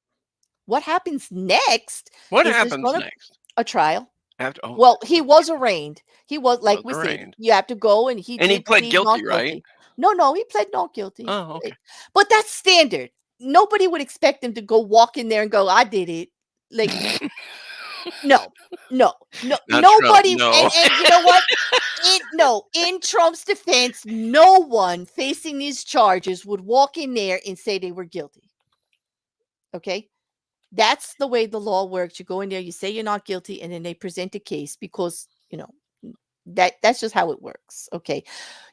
What happens next What is there's happens gonna next? a trial. After, Well, he was arraigned. He was, like we said, arraigned. you have to go, and he And he did pled plead guilty, not right? guilty. No, he pled not guilty. Oh, okay. But that's standard. Nobody would expect him to go walk in there and go, "I did it." Like, no. Not Nobody. Trump, no. And you know what? In Trump's defense, no one facing these charges would walk in there and say they were guilty. Okay? That's the way the law works. You go in there, you say you're not guilty, and then they present a case because, that's just how it works. Okay.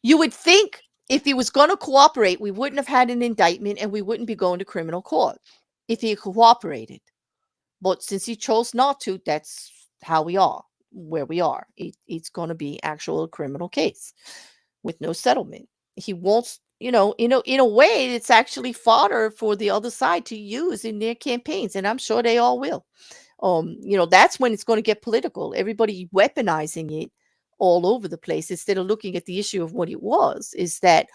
You would think if he was going to cooperate, we wouldn't have had an indictment and we wouldn't be going to criminal court if he cooperated. But since he chose not to, that's how we are, where we are. It's going to be actual criminal case with no settlement. He won't in a way, it's actually fodder for the other side to use in their campaigns, and I'm sure they all will. That's when it's going to get political. Everybody weaponizing it all over the place instead of looking at the issue of what it was. Is that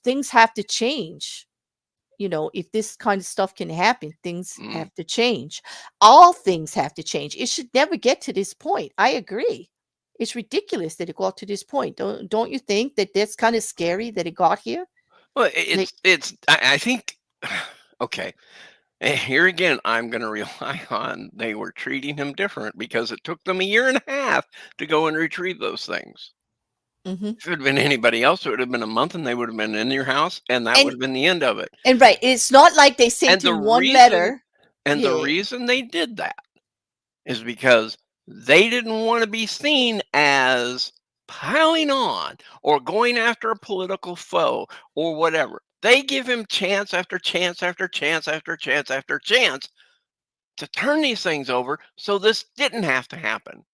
things have to change. If this kind of stuff can happen, things have to change. All things have to change. It should never get to this point. I agree. It's ridiculous that it got to this point. Don't you think that that's kind of scary that it got here? Well, Like, I think, okay. And here again, I'm going to rely on they were treating him different because it took them a year and a half to go and retrieve those things. mhm. If it had been anybody else, it would have been a month and they would have been in your house, and that would and have been the end of it. and right, it's not like they sent And the him one reason letter. and the Yeah, reason they did that is because they didn't want to be seen as piling on or going after a political foe or whatever. They give him chance after chance after chance after chance after chance to turn these things over so this didn't have to happen.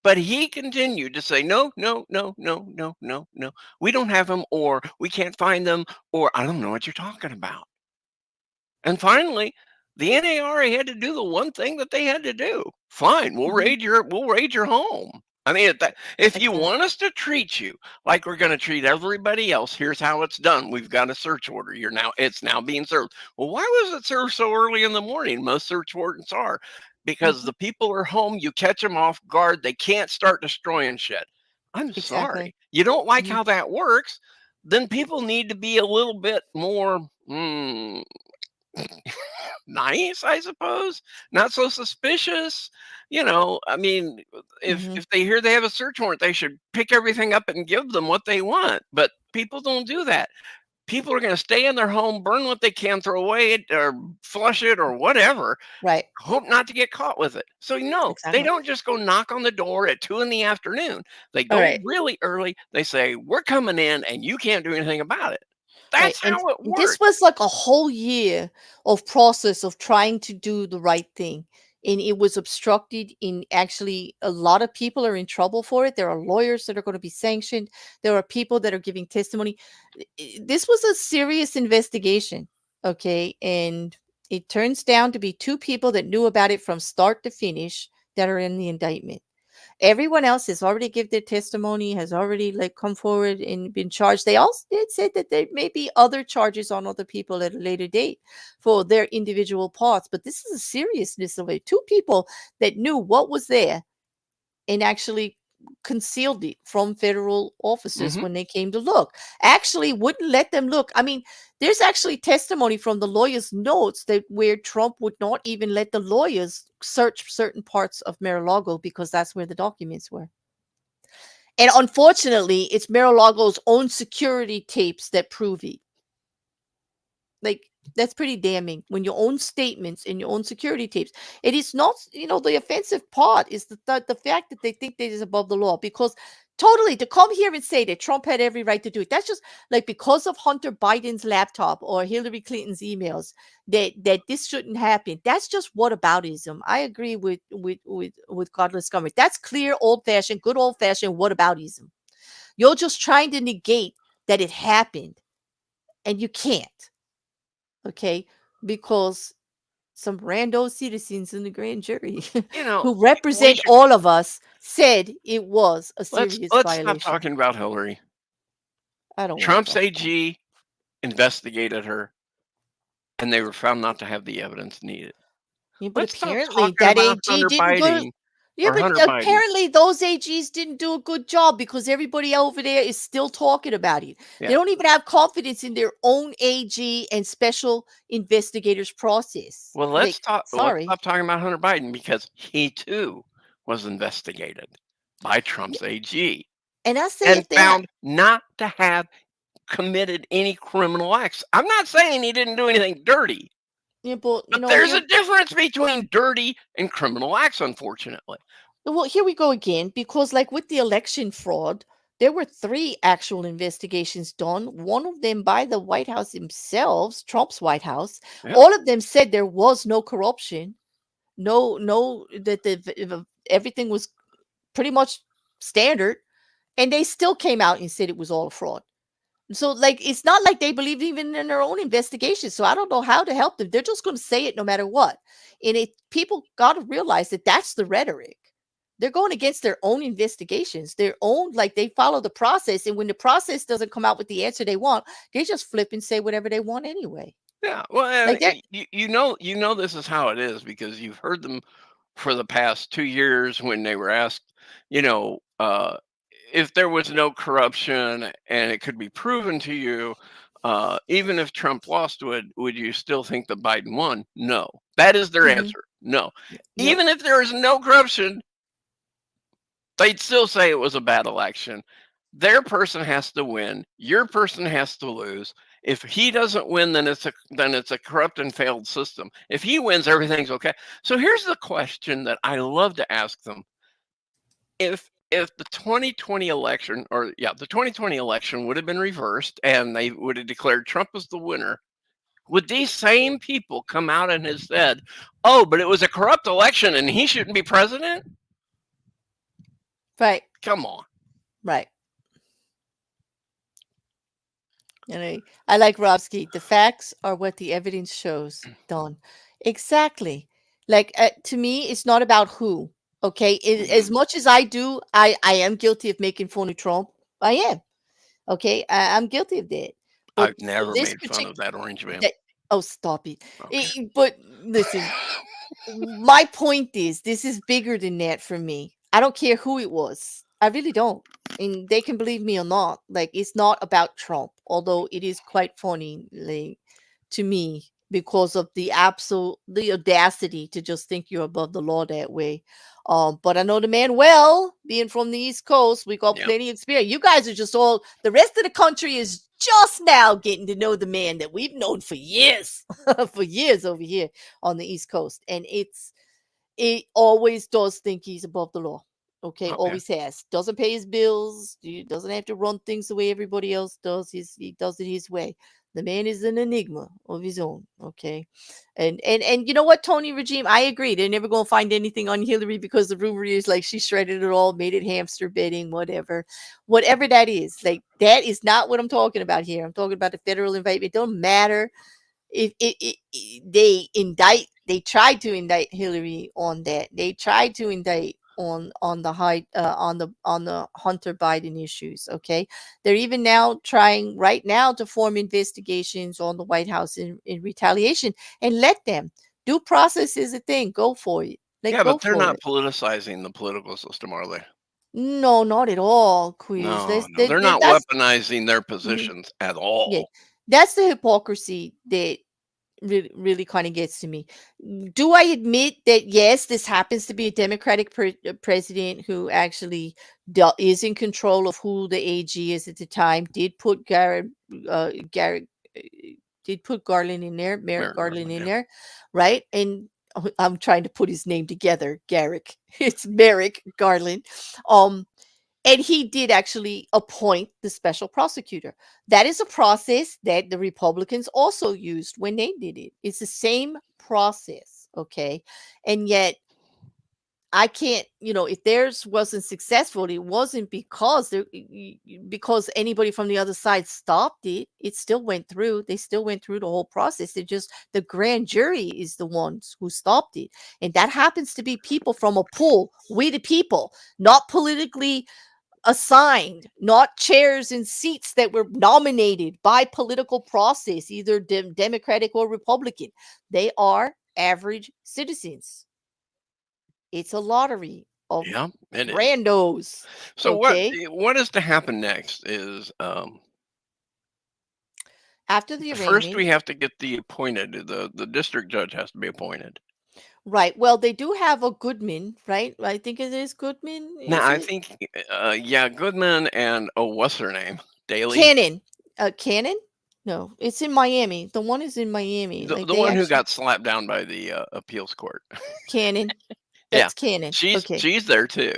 But he continued to say, no, no, no, no, no, no, no. We don't have them, or we can't find them, or I don't know what you're talking about. And finally, the NARA had to do the one thing that they had to do. Fine, mhm, we'll raid your home. I mean, if you exactly. want us to treat you like we're going to treat everybody else, here's how it's done. We've got a search order. It's now being served. Well, why was it served so early in the morning? Most search warrants are because Mhm, the people are home. You catch them off guard. They can't start destroying shit. I'm exactly. sorry. You don't like Mhm, how that works? Then people need to be a little bit more. Nice, I suppose. Not so suspicious. I mean, mhm, if they hear they have a search warrant, they should pick everything up and give them what they want. But people don't do that. People are going to stay in their home, burn what they can, throw away it, or flush it, or whatever. right, Hope not to get caught with it. So no, they exactly. don't just go knock on the door at 2 in the afternoon. They All go right. really early. They say, "We're coming in, and you can't do anything about it." Right. That's And how it this works. was like a whole year of process of trying to do the right thing. And it was obstructed in actually a lot of people are in trouble for it. There are lawyers that are going to be sanctioned. There are people that are giving testimony. This was a serious investigation. Okay. And it turns down to be two people that knew about it from start to finish that are in the indictment. Everyone else has already give their testimony, has already come forward and been charged. They also did say that there may be other charges on other people at a later date for their individual parts, but this is the seriousness of it. Two people that knew what was there and actually concealed it from federal officers Hmm. when they came to look. Actually wouldn't let them look. I mean, there's actually testimony from the lawyers' notes that where Trump would not even let the lawyers search certain parts of Mar-a-Lago because that's where the documents were. And unfortunately, it's Mar-a-Lago's own security tapes that prove it. Like, that's pretty damning when your own statements and your own security tapes. It is not, the offensive part is the fact that they think that is above the law because totally to come here and say that Trump had every right to do it. That's just like because of Hunter Biden's laptop or Hillary Clinton's emails that this shouldn't happen. That's just whataboutism. I agree with Godless Government. That's clear, old fashioned, good old fashioned whataboutism. You're just trying to negate that it happened, and you can't. Okay, because some rando citizens in the grand jury You know, who we represent should all of us said it was a let's serious let's stop violation. talking about Hillary. I don't want to Trump's talk about it. AG investigated her, and they were found not to have the evidence needed. Yeah, but Let's stop apparently talking that about AG didn't go. Yeah, but Hunter Biden. apparently those AGs didn't do a good job because everybody over there is still talking about it. They Yeah. don't even have confidence in their own AG and special investigators process. Well, Like, let's sorry. stop talking about Hunter Biden because he too was investigated by Yeah, Trump's AG and I say and if they had, found not to have committed any criminal acts. I'm not saying he didn't do anything dirty, yeah, but but there's a difference between dirty and criminal acts, unfortunately. well, here we go again, because like with the election fraud, there were three actual investigations done. One of them by the White House themselves, Trump's White House. Yeah. All of them said there was no corruption, no that everything was pretty much standard, and they still came out and said it was all a fraud. So, like, it's not like they believe even in their own investigation. So I don't know how to help them. They're just going to say it no matter what. And people got to realize that that's the rhetoric. They're going against their own investigations, their own, like, they follow the process. And when the process doesn't come out with the answer they want, they just flip and say whatever they want anyway. Yeah, well, Like, they're, you know this is how it is because you've heard them for the past 2 years when they were asked, you know, if there was no corruption and it could be proven to you, even if Trump lost, would you still think that Biden won? No, that is their Mhm. answer. No, Yep. even if there is no corruption, they'd still say it was a bad election. Their person has to win. Your person has to lose. If he doesn't win, then it's a corrupt and failed system. If he wins, everything's okay. So here's the question that I love to ask them: If the 2020 election, the 2020 election would have been reversed and they would have declared Trump as the winner, would these same people come out and have said, "Oh, but it was a corrupt election and he shouldn't be president"? Right. Come on. Right. And I like Robsky. The facts are what the evidence shows. Don. Exactly. Like, to me, it's not about who. Okay. As much as I am guilty of making fun of Trump. I am. Okay. I'm guilty of that. But I've never this made fun particular, of that orange man. oh, stop it. Okay. But listen, my point is, this is bigger than that for me. I don't care who it was. I really don't. And they can believe me or not. Like, it's not about Trump, although it is quite funny, like, to me, because of the audacity to just think you're above the law that way. But I know the man well, being from the East Coast, we got Yep. plenty of experience. You guys are just all, the rest of the country is just now getting to know the man that we've known for years, for years over here on the East Coast. And it always does think he's above the law. Okay, Okay. always has. Doesn't pay his bills. Doesn't have to run things the way everybody else does. He does it his way. The man is an enigma of his own. Okay, and you know what, Tony Regime, I agree. They're never gonna find anything on Hillary because the rumor is like she shredded it all, made it hamster bedding, whatever that is. Like, that is not what I'm talking about here. I'm talking about the federal indictment. It don't matter if they tried to indict Hillary on that. They tried to indict on the Hunter Biden issues. Okay, they're even now trying right now to form investigations on the White House in retaliation, and let them. Due process is a thing. Go for it. Like, Yeah, go but they're for not it. politicizing the political system, are they? No, not at all, Quiz. No, they're not That's weaponizing their mhm, positions at yeah. all. That's the hypocrisy that really kind of gets to me. Do I admit that yes, this happens to be a Democratic president who actually is in control of who the AG is at the time? Garrett uh, did put Garland in there, Merrick Merrick Garland Garland, in yeah. there, right? And I'm trying to put his name together, Garrick. It's Merrick Garland. And he did actually appoint the special prosecutor. That is a process that the Republicans also used when they did it. It's the same process, okay? And yet, I can't, if theirs wasn't successful, it wasn't because because anybody from the other side stopped it. It still went through. They still went through the whole process. It just, the grand jury is the ones who stopped it, and that happens to be people from a pool. We the people, not politically assigned, not chairs and seats that were nominated by political process, either Democratic or Republican. They are average citizens. It's a lottery of Yeah, it is. randos. So Okay. what is to happen next is After the first arraignment, we have to get the district judge has to be appointed. right? Well, they do have a Goodman, right? I think it is Goodman. Now Is I it think Goodman and what's her name? Daly? Cannon? Cannon? No, it's in Miami. The one is in Miami. Like, The they one who actually got slapped down by the appeals court. Cannon. Yeah. That's Cannon. Okay. She's there too.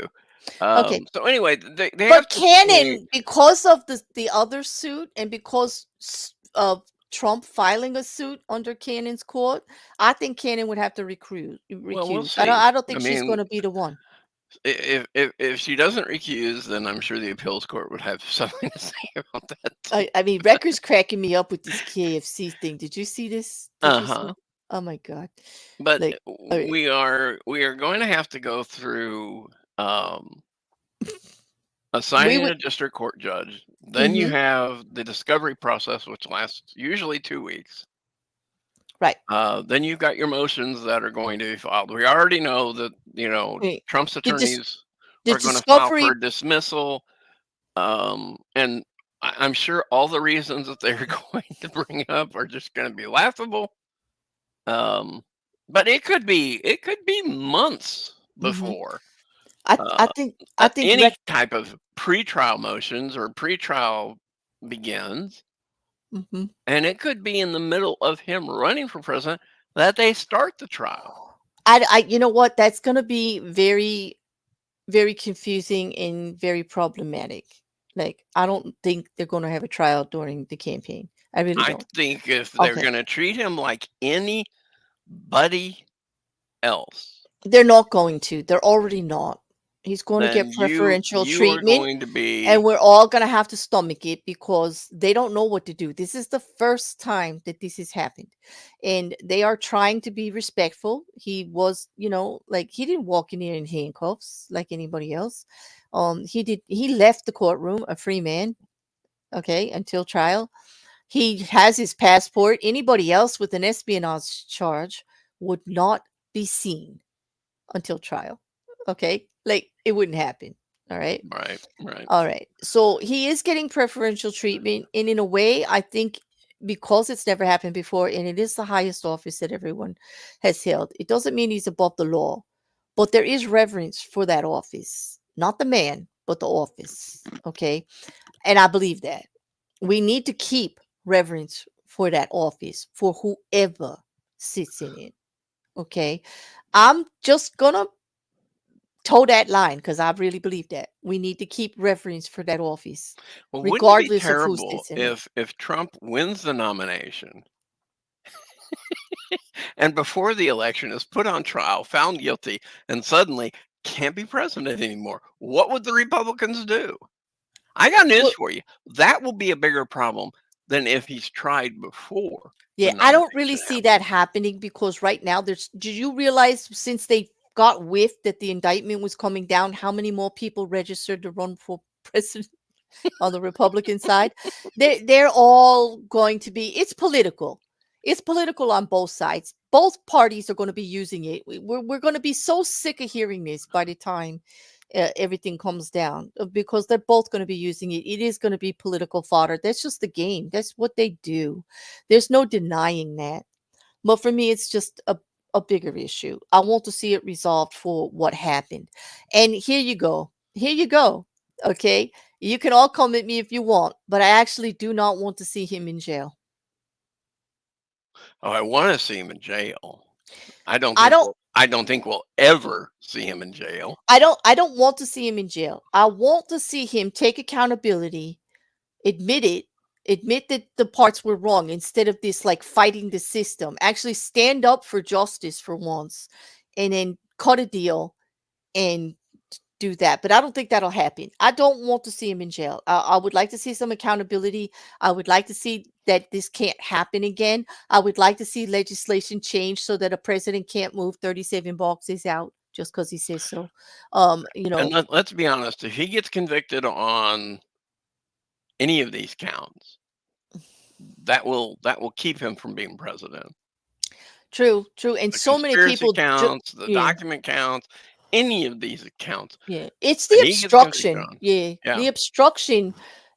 Okay. So anyway, they have But to appoint. Cannon, because of the other suit, and because of Trump filing a suit under Cannon's court, I think Cannon would have to Well, we'll recuse. see. I don't I think she's mean, going to be the one. If she doesn't recuse, then I'm sure the appeals court would have something to say about that too. I mean, Recker's cracking me up with this KFC thing. Did you see this? Did you see? Uh-huh. Oh my God! But Like, I mean, we are going to have to go through we assigning would. a district court judge. Then you Hmm. have the discovery process, which lasts usually 2 weeks. Right. Then you've got your motions that are going to be filed. We already know that Wait, Trump's the attorneys the are going to file for discovery. a dismissal, and I'm sure all the reasons that they're going to bring up are just going to be laughable. But it could be months Hmm. before I uh, I think I think any Rec. type of pretrial motions or pretrial begins, Hmm. and it could be in the middle of him running for president that they start the trial. You know what? That's going to be very, very confusing and very problematic. Like, I don't think they're going to have a trial during the campaign. I really I don't. think if they're Okay. going to treat him like anybody else, They're not going to. They're already not. He's going to then get you preferential you are treatment, going to and be we're all going to have to stomach it because they don't know what to do. This is the first time that this has happened, and they are trying to be respectful. He was, like, he didn't walk in here in handcuffs like anybody else. He left the courtroom a free man, okay, until trial. He has his passport. Anybody else with an espionage charge would not be seen until trial. Okay? Like, it wouldn't happen. All right. right, right. All right. So he is getting preferential treatment. And in a way, I think because it's never happened before and it is the highest office that everyone has held, it doesn't mean he's above the law. But there is reverence for that office. Not the man, but the office. Okay. And I believe that. We need to keep reverence for that office, for whoever sits in it. Okay. I'm just gonna toe that line because I really believe that we need to keep reverence for that office, Well, wouldn't it be regardless of who terrible sits in it. if Trump wins the nomination and before the election is put on trial, found guilty, and suddenly can't be president anymore? What would the Republicans do? I got news Well, for you. That will be a bigger problem than if he's tried before the yeah, I don't really nomination see that happens. happening because right now did you realize since they got whiff that the indictment was coming down, how many more people registered to run for president on the Republican side? They're all going to be, it's political. It's political on both sides. Both parties are going to be using it. We're going to be so sick of hearing this by the time everything comes down because they're both going to be using it. It is going to be political fodder. That's just the game. That's what they do. There's no denying that. But for me, it's just a bigger issue. I want to see it resolved for what happened. And here you go. Here you go. Okay. You can all come at me if you want, but I actually do not want to see him in jail. Oh, I want to see him in jail. I don't I think don't we'll. I don't think we'll ever see him in jail. I don't want to see him in jail. I want to see him take accountability, admit it, admit that the parts were wrong instead of this like fighting the system. Actually stand up for justice for once and then cut a deal and do that. But I don't think that'll happen. I don't want to see him in jail. I would like to see some accountability. I would like to see that this can't happen again. I would like to see legislation change so that a president can't move 37 boxes out just because he says so. You And know, let's be honest. If he gets convicted on any of these counts, that will keep him from being president. true, true. And The so many conspiracy people, counts, the yeah, document counts, any of these accounts, yeah, it's the that he gets convicted obstruction. on. Yeah, Yeah. the obstruction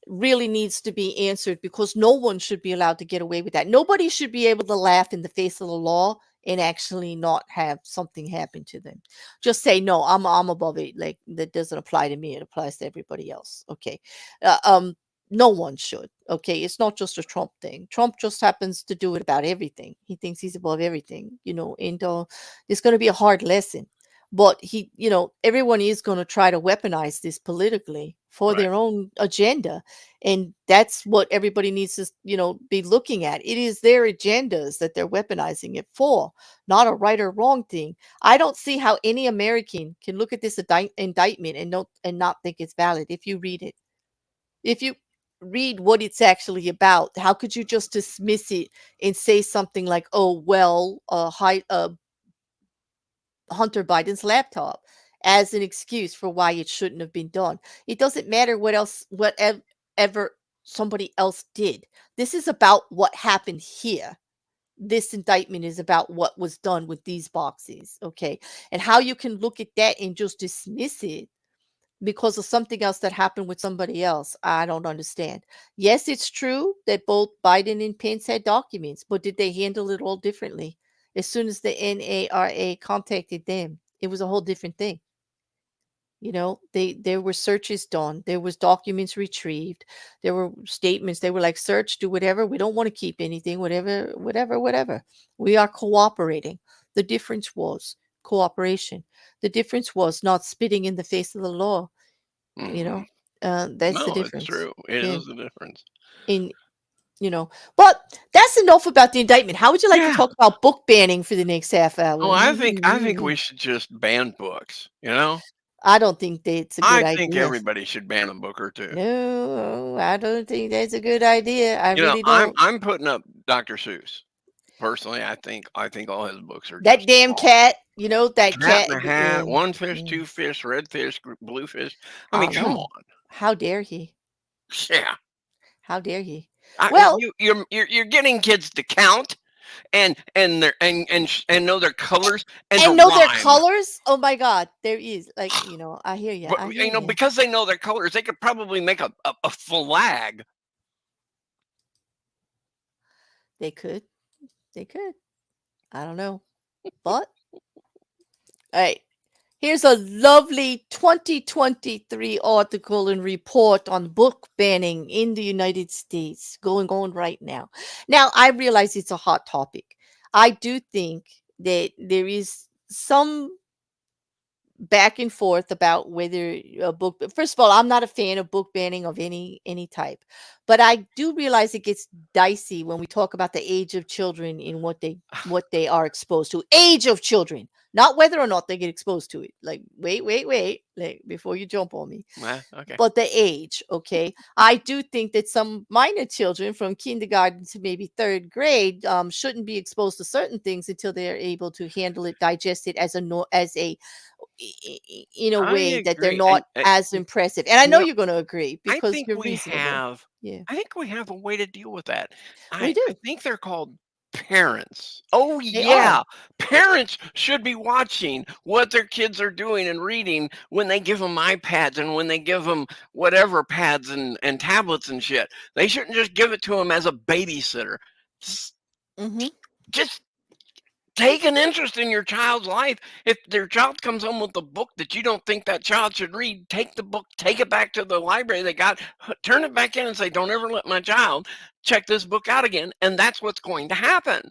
really needs to be answered because no one should be allowed to get away with that. Nobody should be able to laugh in the face of the law and actually not have something happen to them. Just say no, I'm above it. Like that doesn't apply to me. It applies to everybody else. Okay. Uh, um no one should. Okay. It's not just a Trump thing. Trump just happens to do it about everything. He thinks he's above everything, and it's going to be a hard lesson. But everyone is going to try to weaponize this politically for Right. their own agenda. And that's what everybody needs to, be looking at. It is their agendas that they're weaponizing it for, not a right or wrong thing. I don't see how any American can look at this indictment and not think it's valid if you read it. If you read what it's actually about, how could you just dismiss it and say something like, "Oh, well, Hunter Biden's laptop," as an excuse for why it shouldn't have been done? It doesn't matter whatever somebody else did. This is about what happened here. This indictment is about what was done with these boxes, okay? And how you can look at that and just dismiss it because of something else that happened with somebody else, I don't understand. Yes, it's true that both Biden and Pence had documents, but did they handle it all differently? As soon as the NARA contacted them, it was a whole different thing. There were searches done, there was documents retrieved, there were statements. They were like, "Search, do whatever. We don't want to keep anything, whatever, whatever, whatever. We are cooperating." The difference was cooperation. The difference was not spitting in the face of the law. you know that's the No, it's difference. true. It Yeah. is the difference. in but that's enough about the indictment. How would you like to Yeah. talk about book banning for the next half hour? Oh, I think we should just ban books. I don't think that's a good I think idea. everybody should ban a book or two. No, I don't think that's a good idea. I You know, really I'm don't. I'm putting up Dr. Seuss. Personally, I think all his books are That just damn wrong. cat, that Cat cat. in the Hat, one fish, two fish, red fish, blue fish. I mean, Oh come no! on. How dare he? Yeah. How dare he? Well, You're getting kids to count and know their colors and to and know their rhyme. colors. Oh my God, there is I hear you. But I hear you. because they know their colors, they could probably make a flag. They could. They could. I don't know. But all right. Here's a lovely 2023 article and report on book banning in the United States going on right now. Now, I realize it's a hot topic. I do think that there is some back and forth about whether a book. First of all, I'm not a fan of book banning of any type, but I do realize it gets dicey when we talk about the age of children and what they are exposed to. Age of children, not whether or not they get exposed to it. Like, wait, like, before you jump on me. Okay. But the age, okay? I do think that some minor children from kindergarten to maybe third grade shouldn't be exposed to certain things until they're able to handle it, digest it in a way I that they're agree. not as impressive. And I You know know, you're going to agree I because think you're we reasonable. have Yeah, I think we have a way to deal with that. we I do. think they're called parents. Oh They are. yeah. Parents should be watching what their kids are doing and reading when they give them iPads and when they give them whatever pads and tablets and shit. They shouldn't just give it to them as a babysitter. Just, Hmm. just take an interest in your child's life. If their child comes home with a book that you don't think that child should read, take the book, take it back to the library they got, turn it back in and say, "Don't ever let my child check this book out again." And that's what's going to happen.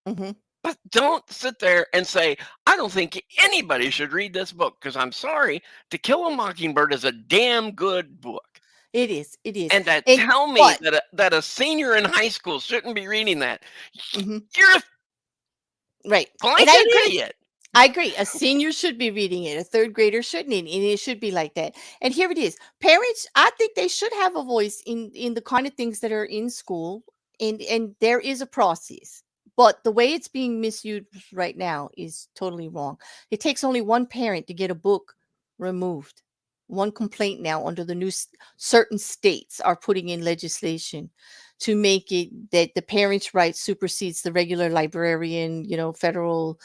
Hmm. But don't sit there and say, "I don't think anybody should read this book," because I'm sorry, To Kill a Mockingbird is a damn good book. It is. It is. And to And tell me but that a senior in high school shouldn't be reading that, mhm, you're a right. And blanket idiot. I agree. A senior should be reading it. A third grader shouldn't, and it should be like that. And here it is. Parents, I think they should have a voice in the kind of things that are in school, and there is a process. But the way it's being misused right now is totally wrong. It takes only one parent to get a book removed. One complaint now under the new certain states are putting in legislation to make it that the parents' right supersedes the regular librarian, federal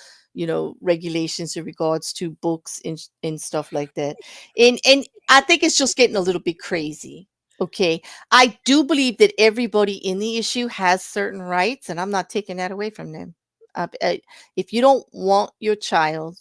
regulations in regards to books and stuff like that. And I think it's just getting a little bit crazy. Okay. I do believe that everybody in the issue has certain rights, and I'm not taking that away from them. If you don't want your child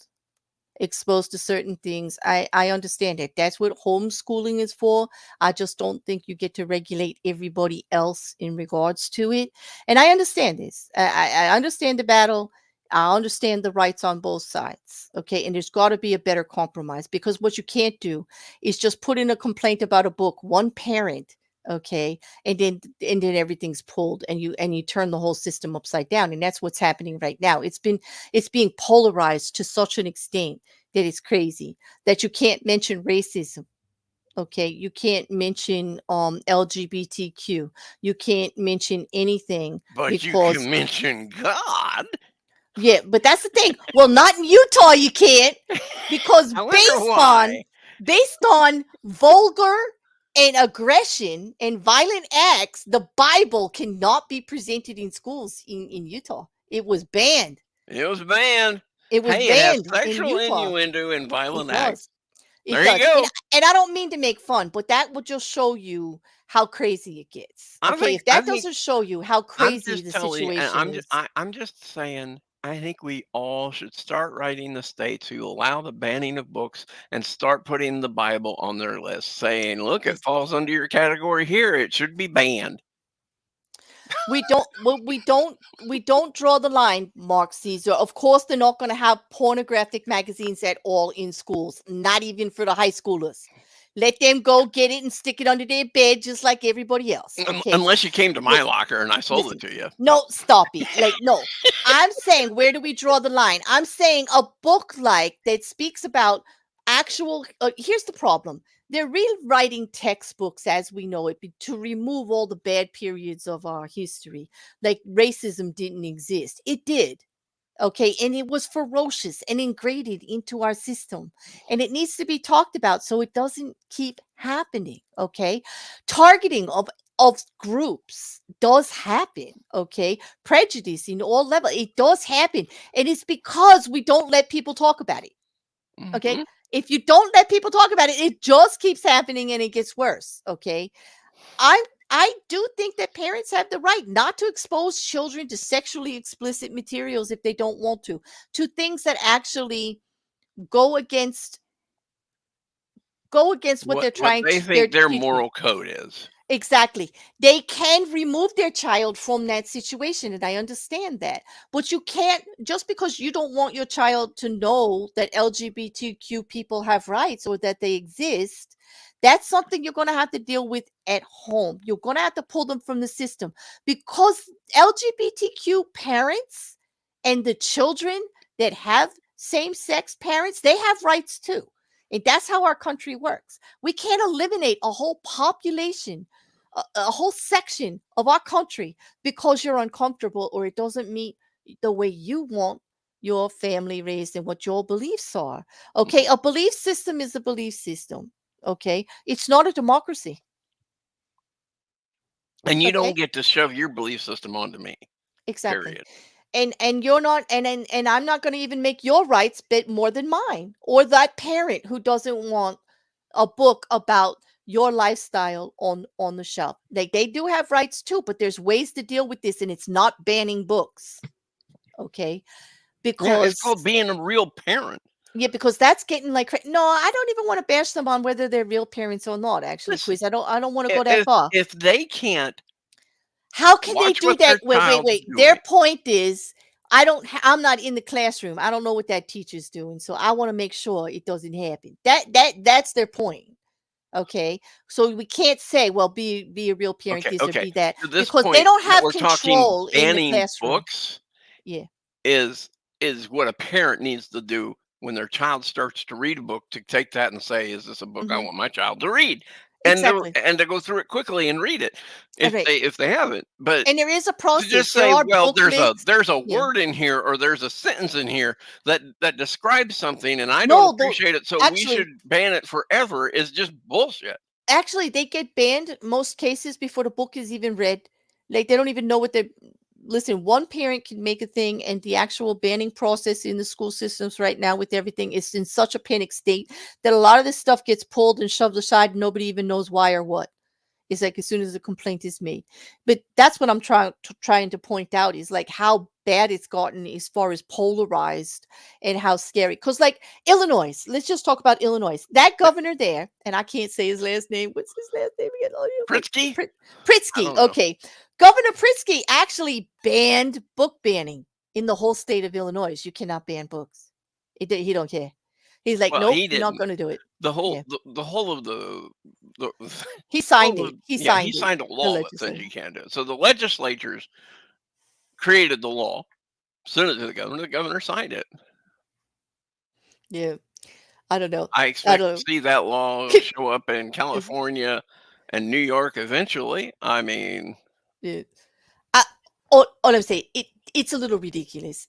exposed to certain things, I understand it. That's what homeschooling is for. I just don't think you get to regulate everybody else in regards to it. And I understand this. I understand the battle. I understand the rights on both sides. Okay. And there's got to be a better compromise, because what you can't do is just put in a complaint about a book, one parent, okay, and then everything's pulled, and you turn the whole system upside down. And that's what's happening right now. It's being polarized to such an extent that it's crazy, that you can't mention racism. Okay, you can't mention LGBTQ. You can't mention anything But you because can mention God. yeah, but that's the thing. Well, not in Utah you can't, because I wonder why. based on vulgar and aggression and violent acts, the Bible cannot be presented in schools in Utah. It was banned. It was banned. It was Hey, it has banned in sexual Utah. innuendo and It violent acts. does. It There you does. go. And I don't mean to make fun, but that will just show you how crazy it gets. Okay, if I that think doesn't show you how I'm crazy just the telling you, and situation is. I'm just saying, I think we all should start writing the states who allow the banning of books and start putting the Bible on their list, saying, look, it falls under your category here. It should be banned. We don't draw the line, Mark Caesar. Of course, they're not going to have pornographic magazines at all in schools, not even for the high schoolers. Let them go get it and stick it under their bed just like everybody else. Okay. Unless you came to my Look, locker and I sold listen, it to you. no, stop it. Like, no. I'm saying, where do we draw the line? I'm saying a book like that speaks about actual here's the problem. They're rewriting textbooks as we know it to remove all the bad periods of our history. Like racism didn't exist. It did. Okay. And it was ferocious and ingrained into our system. And it needs to be talked about so it doesn't keep happening. Okay. Targeting of groups does happen. Okay. Prejudice in all levels. It does happen. And it's because we don't let people talk about it. Okay. Mhm. If you don't let people talk about it, it just keeps happening and it gets worse. Okay. I do think that parents have the right not to expose children to sexually explicit materials if they don't want to things that actually go against what they're What trying they to they're think their teaching. moral code is. Exactly. They can remove their child from that situation, and I understand that. But you can't, just because you don't want your child to know that LGBTQ people have rights or that they exist, that's something you're going to have to deal with at home. You're going to have to pull them from the system, because LGBTQ parents and the children that have same-sex parents, they have rights too. And that's how our country works. We can't eliminate a whole population, a whole section of our country because you're uncomfortable or it doesn't meet the way you want your family raised and what your beliefs are. Okay. A belief system is a belief system. Okay. It's not a democracy. And you Okay. don't get to shove your belief system onto me. Exactly. Period. And you're not, and I'm not going to even make your rights bit more than mine, or that parent who doesn't want a book about your lifestyle on the shelf. Like, they do have rights too, but there's ways to deal with this, and it's not banning books. Okay. Yeah, it's Because called being a real parent. yeah, because that's getting like no, I don't even want to bash them on whether they're real parents or not, actually, Listen, Quiz. I don't want to go that far. if they can't How can they watch do what that? their Wait. child's Their doing, point is, I'm not in the classroom. I don't know what that teacher's doing. So I want to make sure it doesn't happen. That's their point. Okay. So we can't say, well, be a real parent, this or okay, be that, to this because they point don't that have we're talking control in the banning classroom. books Yeah. is what a parent needs to do when their child starts to read a book, to take that and say, is this a book I Hmm. want my child to read? Exactly. And to go through it quickly and read it All right. if they haven't. But And there is a to just process. There say, are well, booklets. there's a Yeah. word in here or there's a sentence in here that describes something and I don't No, appreciate it, so we should actually, ban it forever, is just bullshit. they get banned most cases before the book is even read. Like, they don't even know what they're listen. One parent can make a thing, and the actual banning process in the school systems right now with everything is in such a panic state that a lot of this stuff gets pulled and shoved aside and nobody even knows why or what. It's like as soon as a complaint is made. But that's what I'm trying to point out, is like how bad it's gotten as far as polarized and how scary. Because like Illinois, let's just talk about Illinois. That governor there, and I can't say his last name. What's his last name again? Oh, yeah, Pritzky? I Pritzky. don't know. Okay. Governor Pritzky actually banned book banning. in the whole state of Illinois, you cannot ban books. He don't care. He's like, Well, nope, he we're not didn't. going to do it. The whole Yeah. the whole of the He signed whole it. of, He yeah, he signed it. signed a The law that says legislature. you can't do it. So the legislatures created the law, sent it to the governor signed it. Yeah. I don't know. I I expect to don't see that law know. show up in California and New York eventually. I mean, Yeah. All I'm saying, it's a little ridiculous.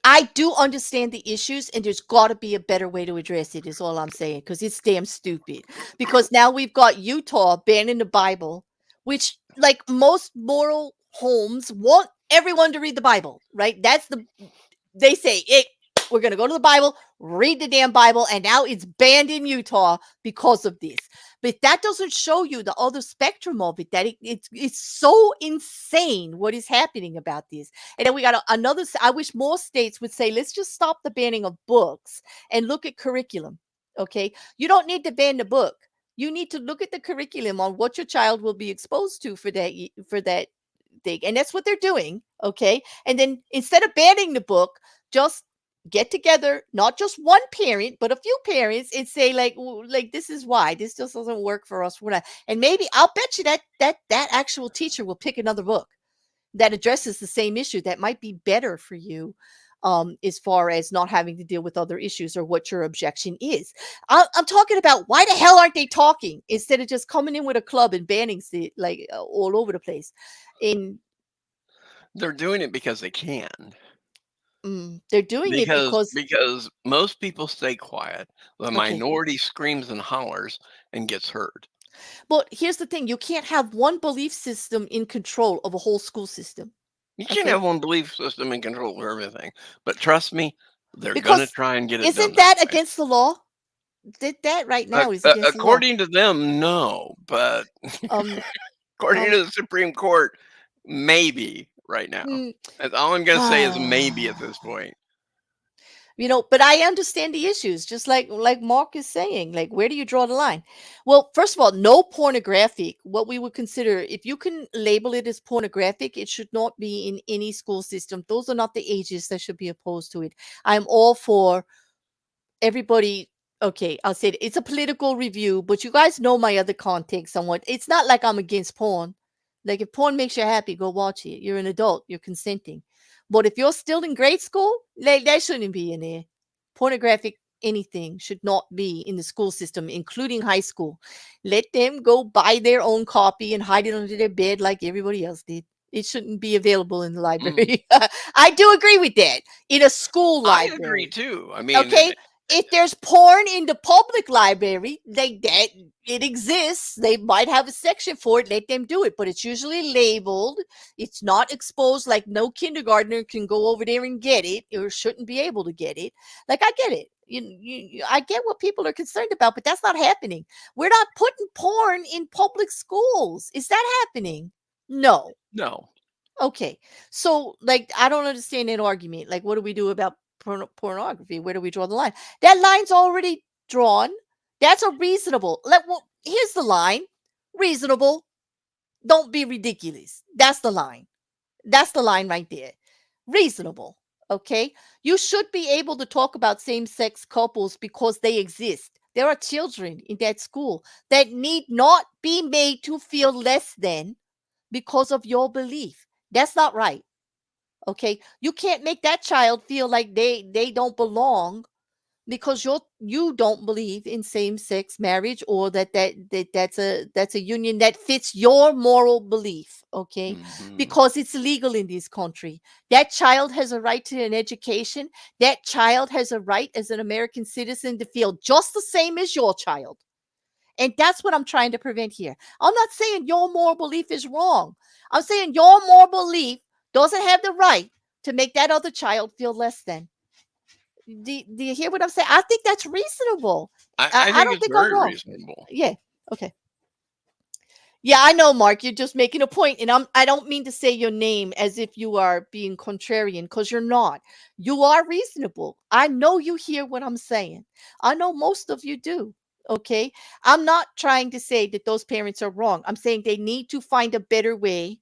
I do understand the issues, and there's got to be a better way to address it. Is all I'm saying, because it's damn stupid. Because now we've got Utah banning the Bible, which, like most moral homes, want everyone to read the Bible, right? They say it. We're going to go to the Bible, read the damn Bible, and now it's banned in Utah because of this. But that doesn't show you the other spectrum of it, that it's so insane what is happening about this. And then we got another, I wish more states would say, let's just stop the banning of books and look at curriculum, okay? You don't need to ban the book. You need to look at the curriculum on what your child will be exposed to for that thing. And that's what they're doing, okay? And then instead of banning the book, just get together, not just one parent, but a few parents, and say like this is why this just doesn't work for us. We're not, and maybe I'll bet you that actual teacher will pick another book that addresses the same issue that might be better for you, as far as not having to deal with other issues or what your objection is. I'm talking about, why the hell aren't they talking instead of just coming in with a club and banning it like all over the place? In they're doing it because they can. They're doing it because Because most people stay quiet. The okay. minority screams and hollers and gets heard. But here's the thing: you can't have one belief system in control of a whole school system. You can't Okay, have one belief system in control of everything. But trust me, they're gonna because try and get it done isn't that that way. against the law? That right now is against the law. According to them, no. But Um, according um, to the Supreme Court, maybe right now. mm, That's all I'm gonna say is maybe at this point. but I understand the issues, just like Mark is saying. Like, where do you draw the line? Well, first of all, no pornographic. What we would consider, if you can label it as pornographic, it should not be in any school system. Those are not the ages that should be opposed to it. I'm all for everybody. Okay, I'll say it's a political review, but you guys know my other context somewhat. It's not like I'm against porn. Like, if porn makes you happy, go watch it. You're an adult, you're consenting. But if you're still in grade school, like, that shouldn't be in there. Pornographic anything should not be in the school system, including high school. Let them go buy their own copy and hide it under their bed like everybody else did. It shouldn't be available in the library. I do agree with that. In a school I library. agree too. I mean, Okay, if there's porn in the public library, that it exists. They might have a section for it. Let them do it, but it's usually labeled. It's not exposed. Like, no kindergartner can go over there and get it, or shouldn't be able to get it. Like, I get it. I get what people are concerned about, but that's not happening. We're not putting porn in public schools. Is that happening? No. no. Okay. So, like, I don't understand that argument. Like, what do we do about pornography? Where do we draw the line? That line's already drawn. That's a reasonable. Well, here's the line. Reasonable. Don't be ridiculous. That's the line. That's the line right there. Reasonable. Okay. You should be able to talk about same-sex couples because they exist. There are children in that school that need not be made to feel less than because of your belief. That's not right. Okay, you can't make that child feel like they don't belong because you don't believe in same-sex marriage, or that's a union that fits your moral belief. Okay, because it's legal in this country. That child has a right to an education. That child has a right as an American citizen to feel just the same as your child. And that's what I'm trying to prevent here. I'm not saying your moral belief is wrong. I'm saying your moral belief doesn't have the right to make that other child feel less than. Do you hear what I'm saying? I think that's reasonable. I I think don't it's think I'm very wrong. reasonable. Yeah. Okay. Yeah, I know, Mark. You're just making a point, and I don't mean to say your name as if you are being contrarian, because you're not. You are reasonable. I know you hear what I'm saying. I know most of you do. Okay. I'm not trying to say that those parents are wrong. I'm saying they need to find a better way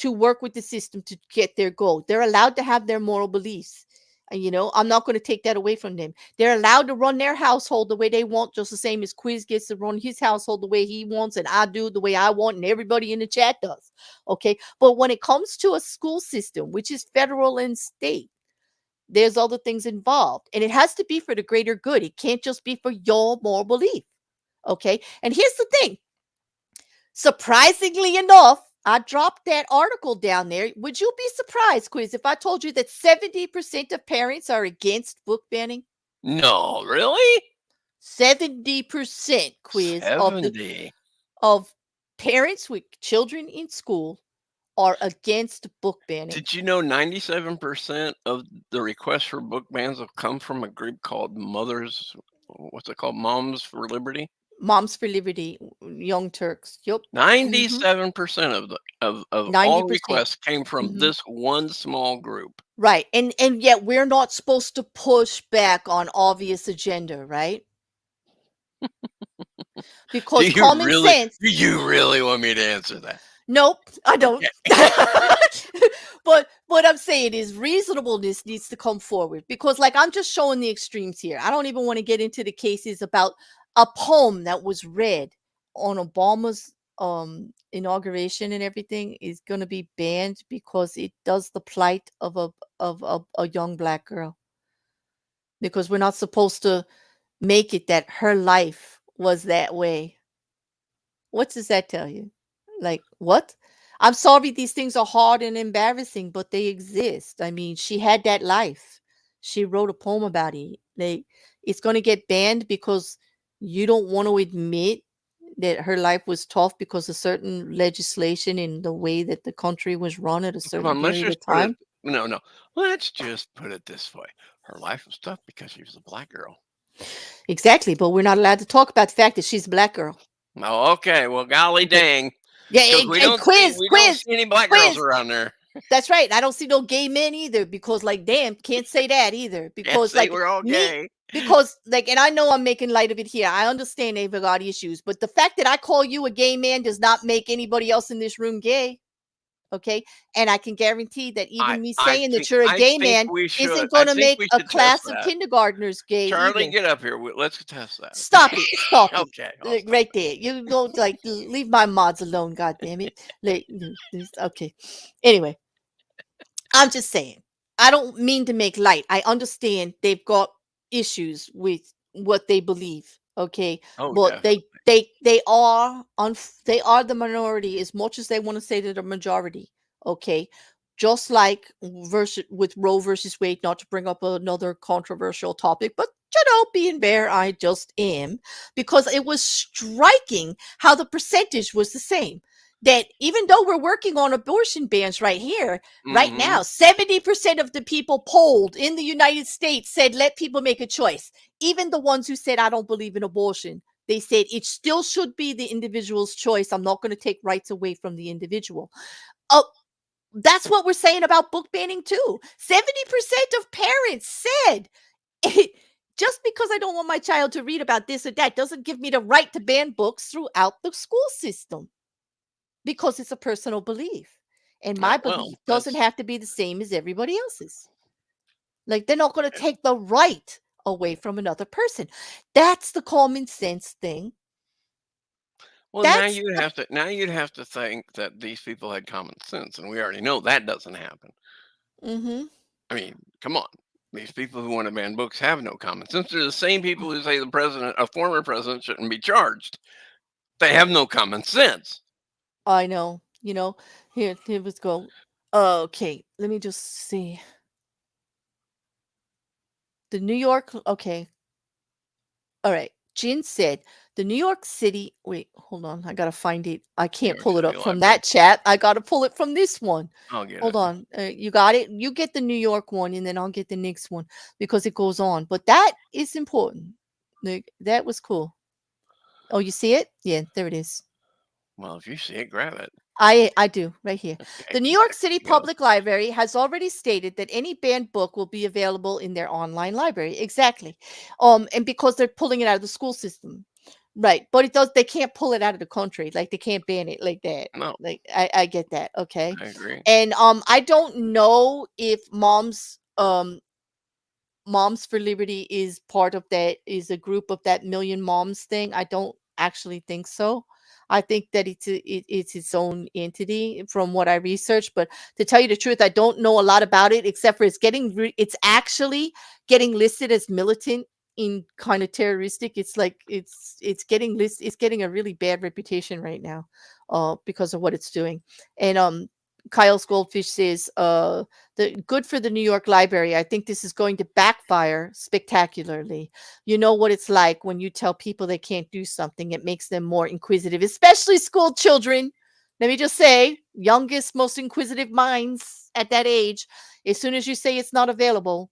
to work with the system to get their goal. They're allowed to have their moral beliefs. I'm not going to take that away from them. They're allowed to run their household the way they want, just the same as Quiz gets to run his household the way he wants, and I do the way I want, and everybody in the chat does. Okay. But when it comes to a school system, which is federal and state, there's other things involved, and it has to be for the greater good. It can't just be for your moral belief. Okay. And here's the thing. Surprisingly enough, I dropped that article down there. Would you be surprised, Quiz, if I told you that 70% of parents are against book banning? No, really? 70%, Quiz, 70. of parents with children in school are against book banning. Did you know 97% of the requests for book bans have come from a group called Moms for Liberty? Moms for Liberty, Young Turks. Yep. 97% of all 90%. requests came from this one small group. Right. And yet we're not supposed to push back on obvious agenda, right? Because common sense. Do you really want me to answer that? Nope, I don't. Okay. But what I'm saying is reasonableness needs to come forward, because I'm just showing the extremes here. I don't even want to get into the cases about a poem that was read on Obama's inauguration and everything is going to be banned because it does the plight of a young Black girl. Because we're not supposed to make it that her life was that way. What does that tell you? What? I'm sorry, these things are hard and embarrassing, but they exist. I mean, she had that life. She wrote a poem about it. It's going to get banned because you don't want to admit that her life was tough because of certain legislation in the way that the country was run at a certain period of time. No. Let's just put it this way. Her life was tough because she was a Black girl. Exactly, but we're not allowed to talk about the fact that she's a Black girl. Oh, okay. Well, golly dang. Yeah, we don't see any Black girls around there. That's right. I don't see no gay men either, because damn, can't say that either, because we're all gay. Because and I know I'm making light of it here. I understand they've got issues, but the fact that I call you a gay man does not make anybody else in this room gay. Okay, and I can guarantee that even me saying that you're a gay man isn't going to make a class of kindergartners gay. Charlie, either. Get up here. Let's test that. Stop it. Stop okay, it. Right there. You don't leave my mods alone. God damn it. Okay. Anyway, I'm just saying. I don't mean to make light. I understand they've got issues with what they believe. Okay, but definitely. they are the minority as much as they want to say they're the majority. Okay, just like with Roe versus Wade, not to bring up another controversial topic, but being fair, I just am, because it was striking how the percentage was the same. That even though we're working on abortion bans right here, right now, 70% of the people polled in the United States said, let people make a choice. Even the ones who said, I don't believe in abortion, they said it still should be the individual's choice. I'm not going to take rights away from the individual. That's what we're saying about book banning too. 70% of parents said, just because I don't want my child to read about this or that doesn't give me the right to ban books throughout the school system. Because it's a personal belief. And my belief doesn't have to be the same as everybody else's. They're not going to take the right away from another person. That's the common sense thing. Well, now you'd have to think that these people had common sense, and we already know that doesn't happen. I mean, come on. These people who want to ban books have no common sense. They're the same people who say a former president shouldn't be charged. They have no common sense. I know, here let's go. Okay, let me just see. The New York, okay. All right. Jin said, the New York City, wait, hold on. I got to find it. I can't pull it up from that chat. I got to pull it from this one. Hold on. You got it? You get the New York one, and then I'll get the next one, because it goes on. But that is important. That was cool. Oh, you see it? Yeah, there it is. Well, if you see it, grab it. I do, right here. The New York City Public Library has already stated that any banned book will be available in their online library. Exactly. And because they're pulling it out of the school system. Right, but they can't pull it out of the country, like, they can't ban it like that. No, Like, I get that, okay? I agree. And, I don't know if Moms for Liberty is part of that, is a group of that Million Moms thing. I don't actually think so. I think that it's its own entity from what I researched, but to tell you the truth, I don't know a lot about it except for it's actually getting listed as militant in kind of terroristic. It's like it's getting a really bad reputation right now because of what it's doing. And Kyle's Goldfish says the good for the New York Library. I think this is going to backfire spectacularly. You know what it's like when you tell people they can't do something, it makes them more inquisitive, especially school children. Let me just say, youngest, most inquisitive minds at that age. As soon as you say it's not available,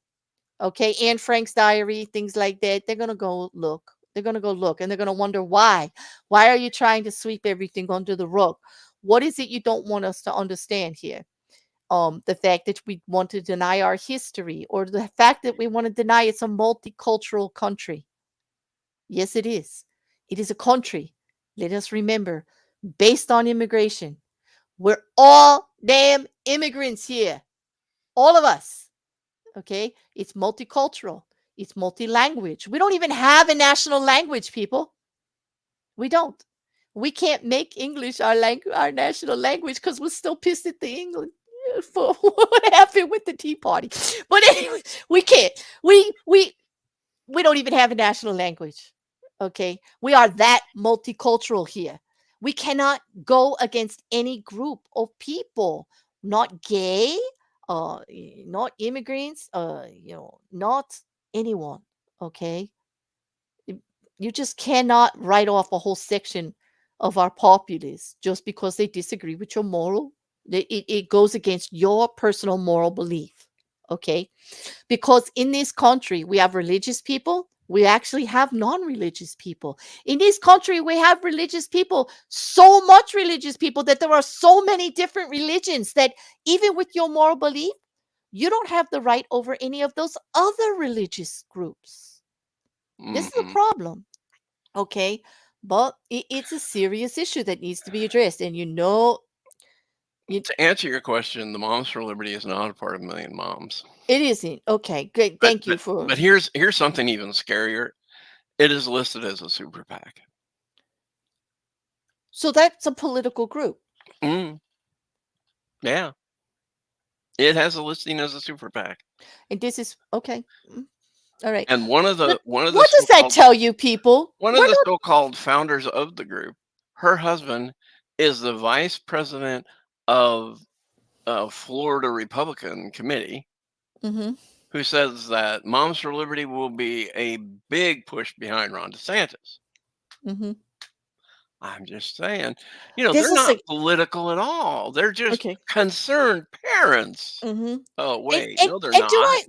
okay, Anne Frank's diary, things like that, they're going to go look. They're going to go look and they're going to wonder why. Why are you trying to sweep everything under the rug? What is it you don't want us to understand here? The fact that we want to deny our history, or the fact that we want to deny it's a multicultural country. Yes, it is. It is a country, let us remember, based on immigration. We're all damn immigrants here. All of us. Okay? It's multicultural. It's multi-language. We don't even have a national language, people. We don't. We can't make English our national language because we're still pissed at the England for what happened with the Tea Party. But anyway, we can't. We don't even have a national language. Okay, we are that multicultural here. We cannot go against any group of people. Not gay, not immigrants, not anyone. Okay, you just cannot write off a whole section of our populace just because they disagree with your moral. It goes against your personal moral belief. Okay, because in this country we have religious people, we actually have non-religious people. In this country we have religious people, so much religious people that there are so many different religions that even with your moral belief, you don't have the right over any of those other religious groups. This is a problem. Okay, but it's a serious issue that needs to be addressed. And To answer your question, the Moms for Liberty is not a part of Million Moms. it isn't. Okay, great. Thank you for. But here's something even scarier. It is listed as a super PAC. So that's a political group. Yeah. It has a listing as a super PAC. And this is okay. All right. And what does that tell you, people? One of the so-called founders of the group, her husband is the vice president of Florida Republican Committee, who says that Moms for Liberty will be a big push behind Ron DeSantis. I'm just saying, they're not political at all. They're just concerned parents. Oh, wait, no, they're not.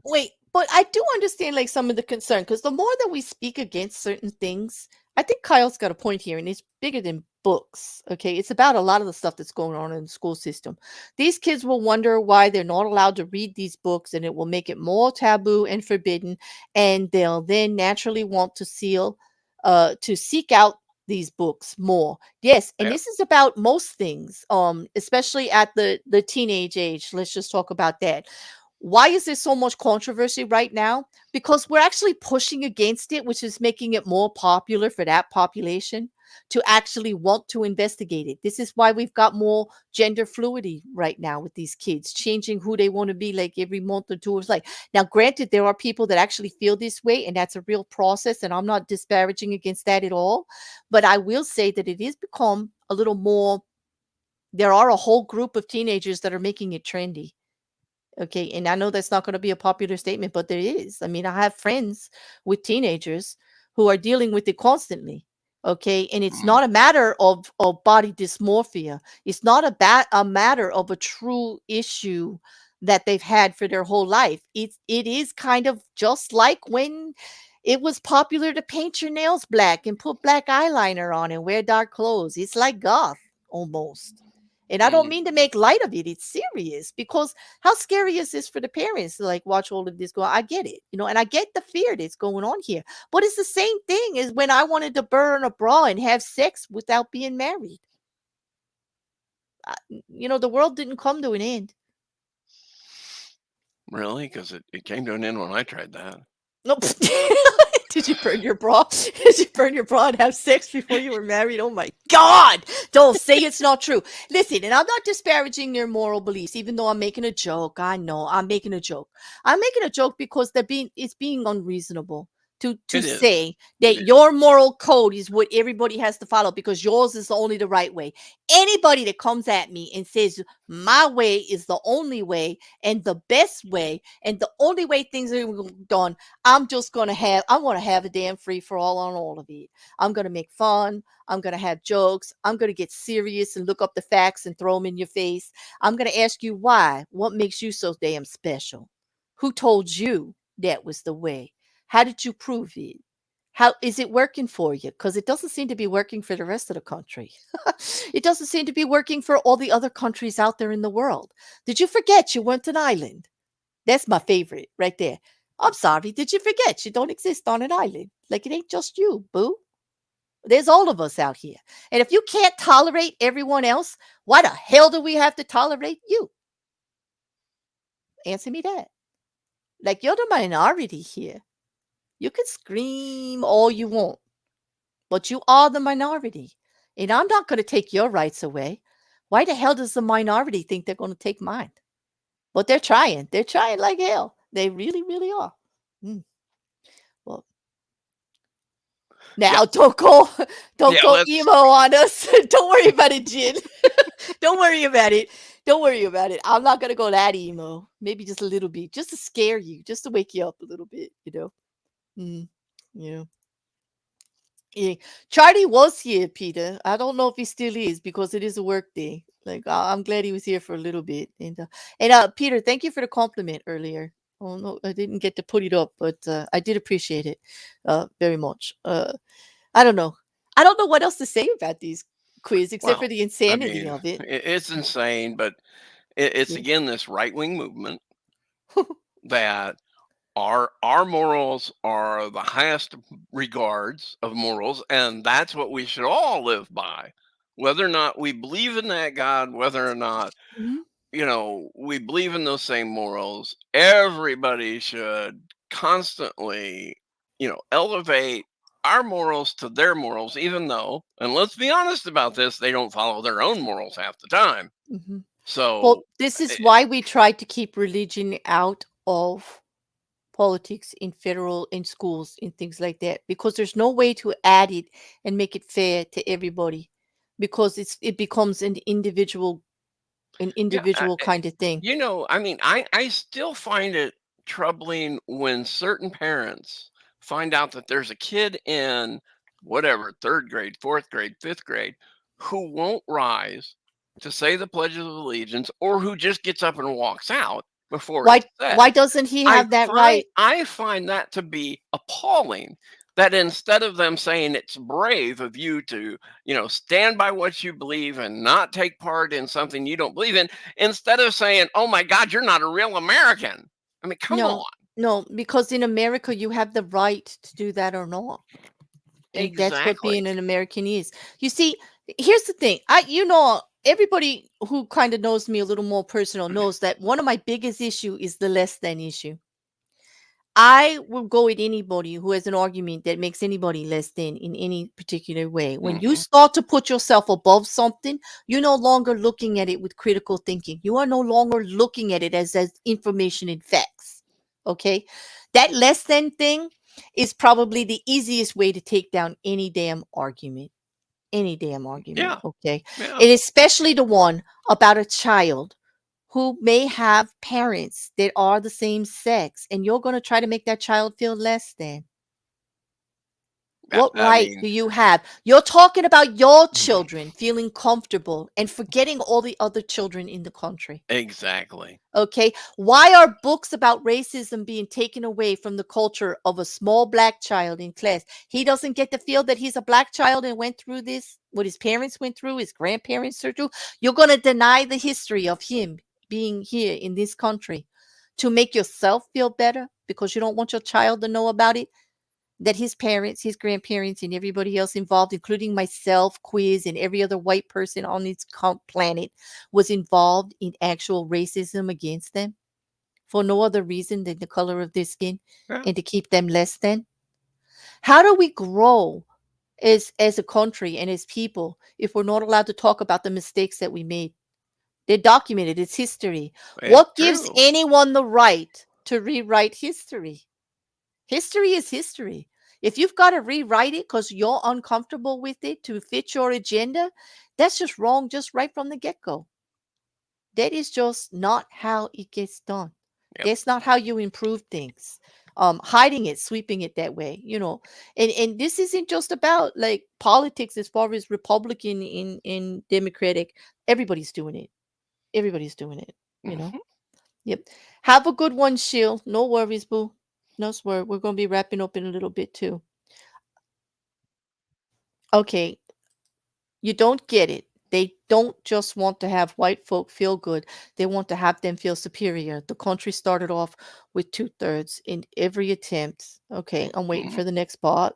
But I do understand like some of the concern, because the more that we speak against certain things, I think Kyle's got a point here, and it's bigger than books. Okay, it's about a lot of the stuff that's going on in the school system. These kids will wonder why they're not allowed to read these books, and it will make it more taboo and forbidden, and they'll then naturally want to seek out these books more. Yes, and this is about most things, especially at the teenage age. Let's just talk about that. Why is there so much controversy right now? Because we're actually pushing against it, which is making it more popular for that population to actually want to investigate it. This is why we've got more gender fluidity right now with these kids, changing who they want to be like every month or two. It's like, now granted, there are people that actually feel this way, and that's a real process, and I'm not disparaging against that at all. But I will say that it has become a little more, there are a whole group of teenagers that are making it trendy. Okay, and I know that's not going to be a popular statement, but there is. I mean, I have friends with teenagers who are dealing with it constantly. Okay, and it's not a matter of body dysmorphia. It's not a matter of a true issue that they've had for their whole life. It is kind of just like when it was popular to paint your nails black and put black eyeliner on and wear dark clothes. It's like goth almost. And I don't mean to make light of it. It's serious, because how scary is this for the parents to like watch all of this go on? I get it, and I get the fear that's going on here. But it's the same thing as when I wanted to burn a bra and have sex without being married. The world didn't come to an end. Really? Because it came to an end when I tried that. Nope. Did you burn your bra? Did you burn your bra and have sex before you were married? Oh my God. Don't say it's not true. Listen, and I'm not disparaging your moral beliefs, even though I'm making a joke. I know I'm making a joke. I'm making a joke because it's being unreasonable to It is. say that your moral code is what everybody has to follow because yours is only the right way. Anybody that comes at me and says my way is the only way and the best way and the only way things are done, I'm going to have a damn free for all on all of it. I'm going to make fun. I'm going to have jokes. I'm going to get serious and look up the facts and throw them in your face. I'm going to ask you why. What makes you so damn special? Who told you that was the way? How did you prove it? How is it working for you? Because it doesn't seem to be working for the rest of the country. It doesn't seem to be working for all the other countries out there in the world. Did you forget you weren't an island? That's my favorite right there. I'm sorry. Did you forget you don't exist on an island? Like it ain't just you, boo. There's all of us out here. And if you can't tolerate everyone else, why the hell do we have to tolerate you? Answer me that. Like you're the minority here. You can scream all you want, but you are the minority. And I'm not going to take your rights away. Why the hell does the minority think they're going to take mine? But they're trying. They're trying like hell. They really, really are. Well, now don't go emo on us. Don't worry about it, Jen. Don't worry about it. Don't worry about it. I'm not going to go that emo. Maybe just a little bit, just to scare you, just to wake you up a little bit, Yeah. Yeah. Charlie was here, Peter. I don't know if he still is because it is a work day. Like I'm glad he was here for a little bit. And Peter, thank you for the compliment earlier. Oh no, I didn't get to put it up, but I did appreciate it very much. I don't know. I don't know what else to say about these quiz except for the insanity of it. It's insane, but it's again this right-wing movement that our morals are the highest regards of morals, and that's what we should all live by, whether or not we believe in that God, whether or not we believe in those same morals. Everybody should constantly elevate our morals to their morals, even though, and let's be honest about this, they don't follow their own morals half the time. So well, this is why we try to keep religion out of politics in schools and things like that, because there's no way to add it and make it fair to everybody, because it becomes an individual kind of thing. I still find it troubling when certain parents find out that there's a kid in whatever 3rd grade, 4th grade, 5th grade who won't rise to say the Pledge of Allegiance, or who just gets up and walks out before it's said. Why doesn't he have that right? I find that to be appalling, that instead of them saying it's brave of you to, stand by what you believe and not take part in something you don't believe in, instead of saying, oh my God, you're not a real American. I mean, come on. No, because in America, you have the right to do that or not. And exactly. That's what being an American is. You see, here's the thing. Everybody who kind of knows me a little more personal knows that one of my biggest issue is the less than issue. I will go with anybody who has an argument that makes anybody less than in any particular way. When you start to put yourself above something, you're no longer looking at it with critical thinking. You are no longer looking at it as information and facts. Okay? That less than thing is probably the easiest way to take down any damn argument. Yeah. Okay? Yeah. And especially the one about a child who may have parents that are the same sex, and you're going to try to make that child feel less than. What I right mean, do you have? You're talking about your children feeling comfortable and forgetting all the other children in the country. exactly. Okay. Why are books about racism being taken away from the culture of a small black child in class? He doesn't get to feel that he's a black child and went through this, what his parents went through, his grandparents went through. You're going to deny the history of him being here in this country to make yourself feel better because you don't want your child to know about it, that his parents, his grandparents, and everybody else involved, including myself, Quiz, and every other white person on this planet, was involved in actual racism against them for no other reason than the color of their skin Yeah. and to keep them less than? How do we grow as a country and as people if we're not allowed to talk about the mistakes that we made? They're documented. It's history. It's What gives true. anyone the right to rewrite history? History is history. If you've got to rewrite it because you're uncomfortable with it to fit your agenda, that's just wrong, just right from the get go. That is just not how it gets done. Yep. That's not how you improve things. Hiding it, sweeping it that way, and this isn't just about like politics as far as Republican in Democratic. Everybody's doing it. Everybody's doing it. Mhm. Yep. Have a good one, Sheil. No worries, boo. No swear. We're gonna be wrapping up in a little bit too. Okay, you don't get it. They don't just want to have white folk feel good. They want to have them feel superior. The country started off with 2/3 in every attempt. Okay, I'm waiting Mhm. for the next part.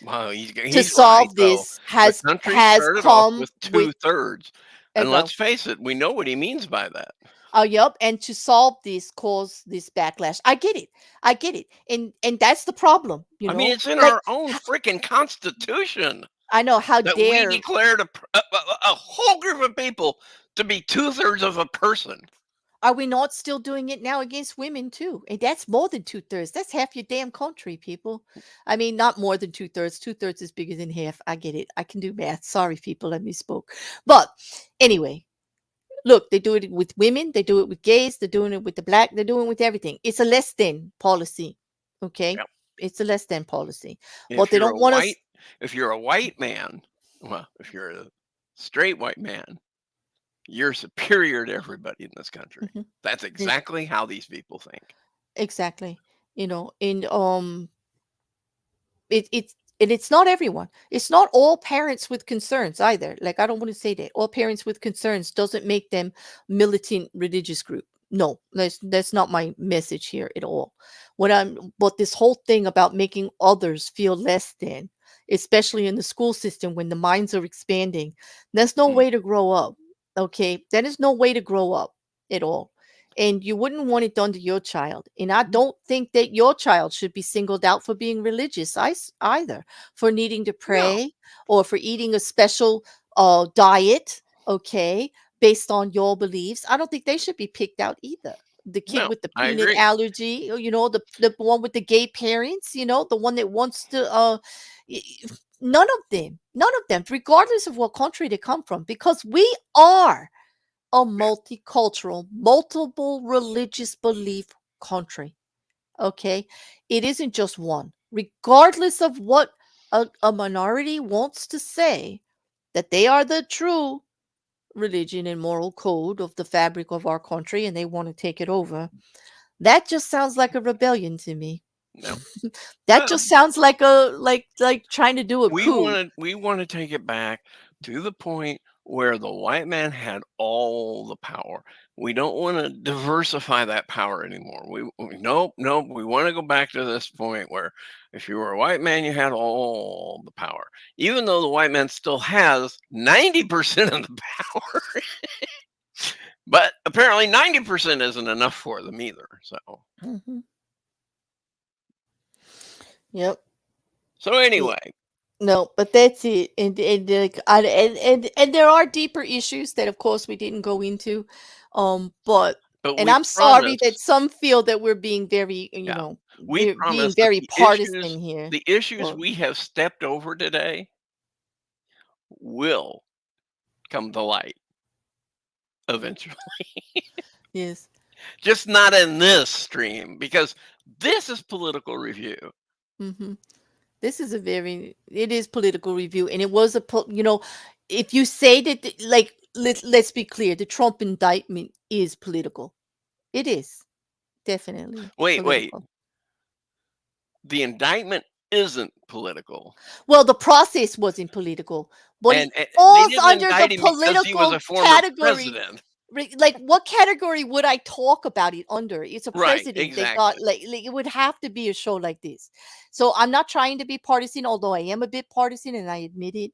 Wow, To he's right solve though. this The has country has started off come with with 2/3, a and go. let's face it, we know what he means by that. Oh, yep. And to solve this, cause this backlash. I get it. I get it. And that's the problem, I mean, it's in Like, our own freaking Constitution I know how that we dare declared a whole group of people to be 2/3 of a person. are we not still doing it now against women too? And that's more than 2/3. That's half your damn country, people. I mean, not more than 2/3. 2/3 is bigger than half. I get it. I can do math. Sorry, people, I misspoke. But anyway, look, they do it with women, they do it with gays, they're doing it with the black, they're doing it with everything. It's a less than policy. Okay. Yep. It's a less than policy. But If they you're don't a want us. white if you're a white man, well, if you're a straight white man, you're superior to everybody in this country. Mhm. That's Yes, exactly how these people think. exactly. And it's not everyone. It's not all parents with concerns either. Like, I don't want to say that all parents with concerns doesn't make them militant religious group. No, that's not my message here at all. But this whole thing about making others feel less than, especially in the school system when the minds are expanding, that's no Mm, way to grow up. Okay, that is no way to grow up at all. And you wouldn't want it done to your child. And I don't think that your child should be singled out for being religious either, for needing to no, pray or for eating a special diet, okay, based on your beliefs. I don't think they should be picked out either. The kid no, with the I peanut agree. allergy, or, the one with the gay parents, the one that wants to y- none of them, regardless of what country they come from, because we are a multicultural, multiple religious belief country. Okay. It isn't just one, regardless of what a minority wants to say that they are the true religion and moral code of the fabric of our country and they want to take it over. That just sounds like a rebellion to me. No. That Uh, just sounds like like trying to do a coup. we want to take it back to the point where the white man had all the power. We don't want to diversify that power anymore. Nope, nope. We want to go back to this point where if you were a white man, you had all the power, even though the white man still has 90% of the power. But apparently 90% isn't enough for them either. Mhm. Yep. So Yeah. anyway, No, but that's it. And like, and there are deeper issues that, of course, we didn't go into. But but and we I'm sorry that promise, some feel that we're being very, yeah, we being promise that very partisan here. the issues But we have stepped over today will come to light eventually. yes, Just not in this stream because this is political review. hmm This is it is political review, and it was if you say that, like, let's be clear, the Trump indictment is political. It is definitely Wait. political. The indictment isn't political. Well, the process wasn't political, but And it they falls didn't under the indict him because he was a political former category. president. Like, what category would I talk about it under? It's a Right, president. They got, exactly. like, it would have to be a show like this. So I'm not trying to be partisan, although I am a bit partisan, and I admit it.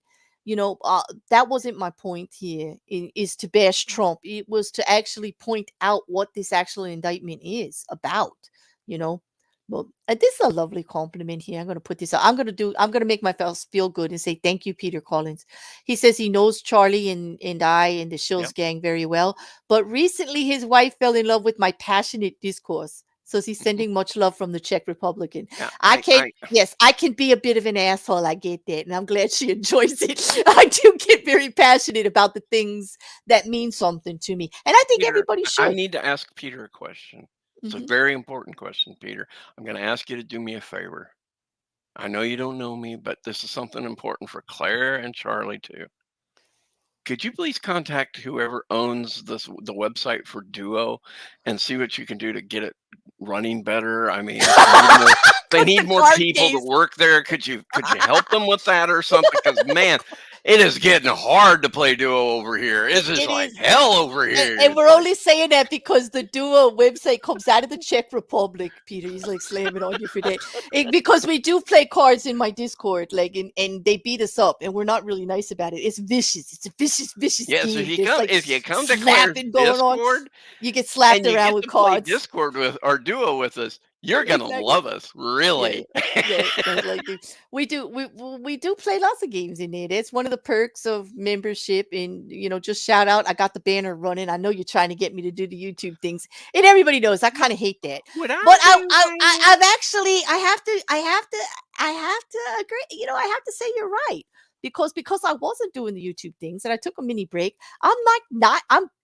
That wasn't my point here. Is to bash Trump. It was to actually point out what this actual indictment is about. You know, well, this is a lovely compliment here. I'm going to put this out. I'm going to make myself feel good and say thank you, Peter Collins. He says he knows Charlie and I and the Shills Yep. gang very well, but recently his wife fell in love with my passionate discourse. So he's sending much love from the Czech Republican. Yeah, Yes, I can be a bit of an asshole. I get that. And I'm glad she enjoys it. I do get very passionate about the things that mean something to me. And I think Peter, everybody I should. need to ask Peter a question. It's a Mhm. very important question, Peter. I'm going to ask you to do me a favor. I know you don't know me, but this is something important for Claire and Charlie too. Could you please contact whoever owns the website for Duo and see what you can do to get it running better? I mean, they need more card people to games. work there. Could you help them with that or something? Because man, it is getting hard to play Duo over here. It's just It like is. hell over here. And we're only saying that because the Duo website comes out of the Czech Republic, Peter. He's like slamming on you for that. Because we do play cards in my Discord, like, and they beat us up, and we're not really nice about it. It's vicious. It's a vicious Yeah, game. so There's, like, if you come to Claire's slapping going on. Discord You get slapped and you around get with to play cards. Discord with or Duo with us, you're gonna Exactly. love us, Yeah, really. like we do play lots of games in there. That's one of the perks of membership. And just shout out, I got the banner running. I know you're trying to get me to do the YouTube things, and everybody knows I kind of hate that. Would I But do I've actually I have to agree. I have to say you're right, because I wasn't doing the YouTube things and I took a mini break. I'm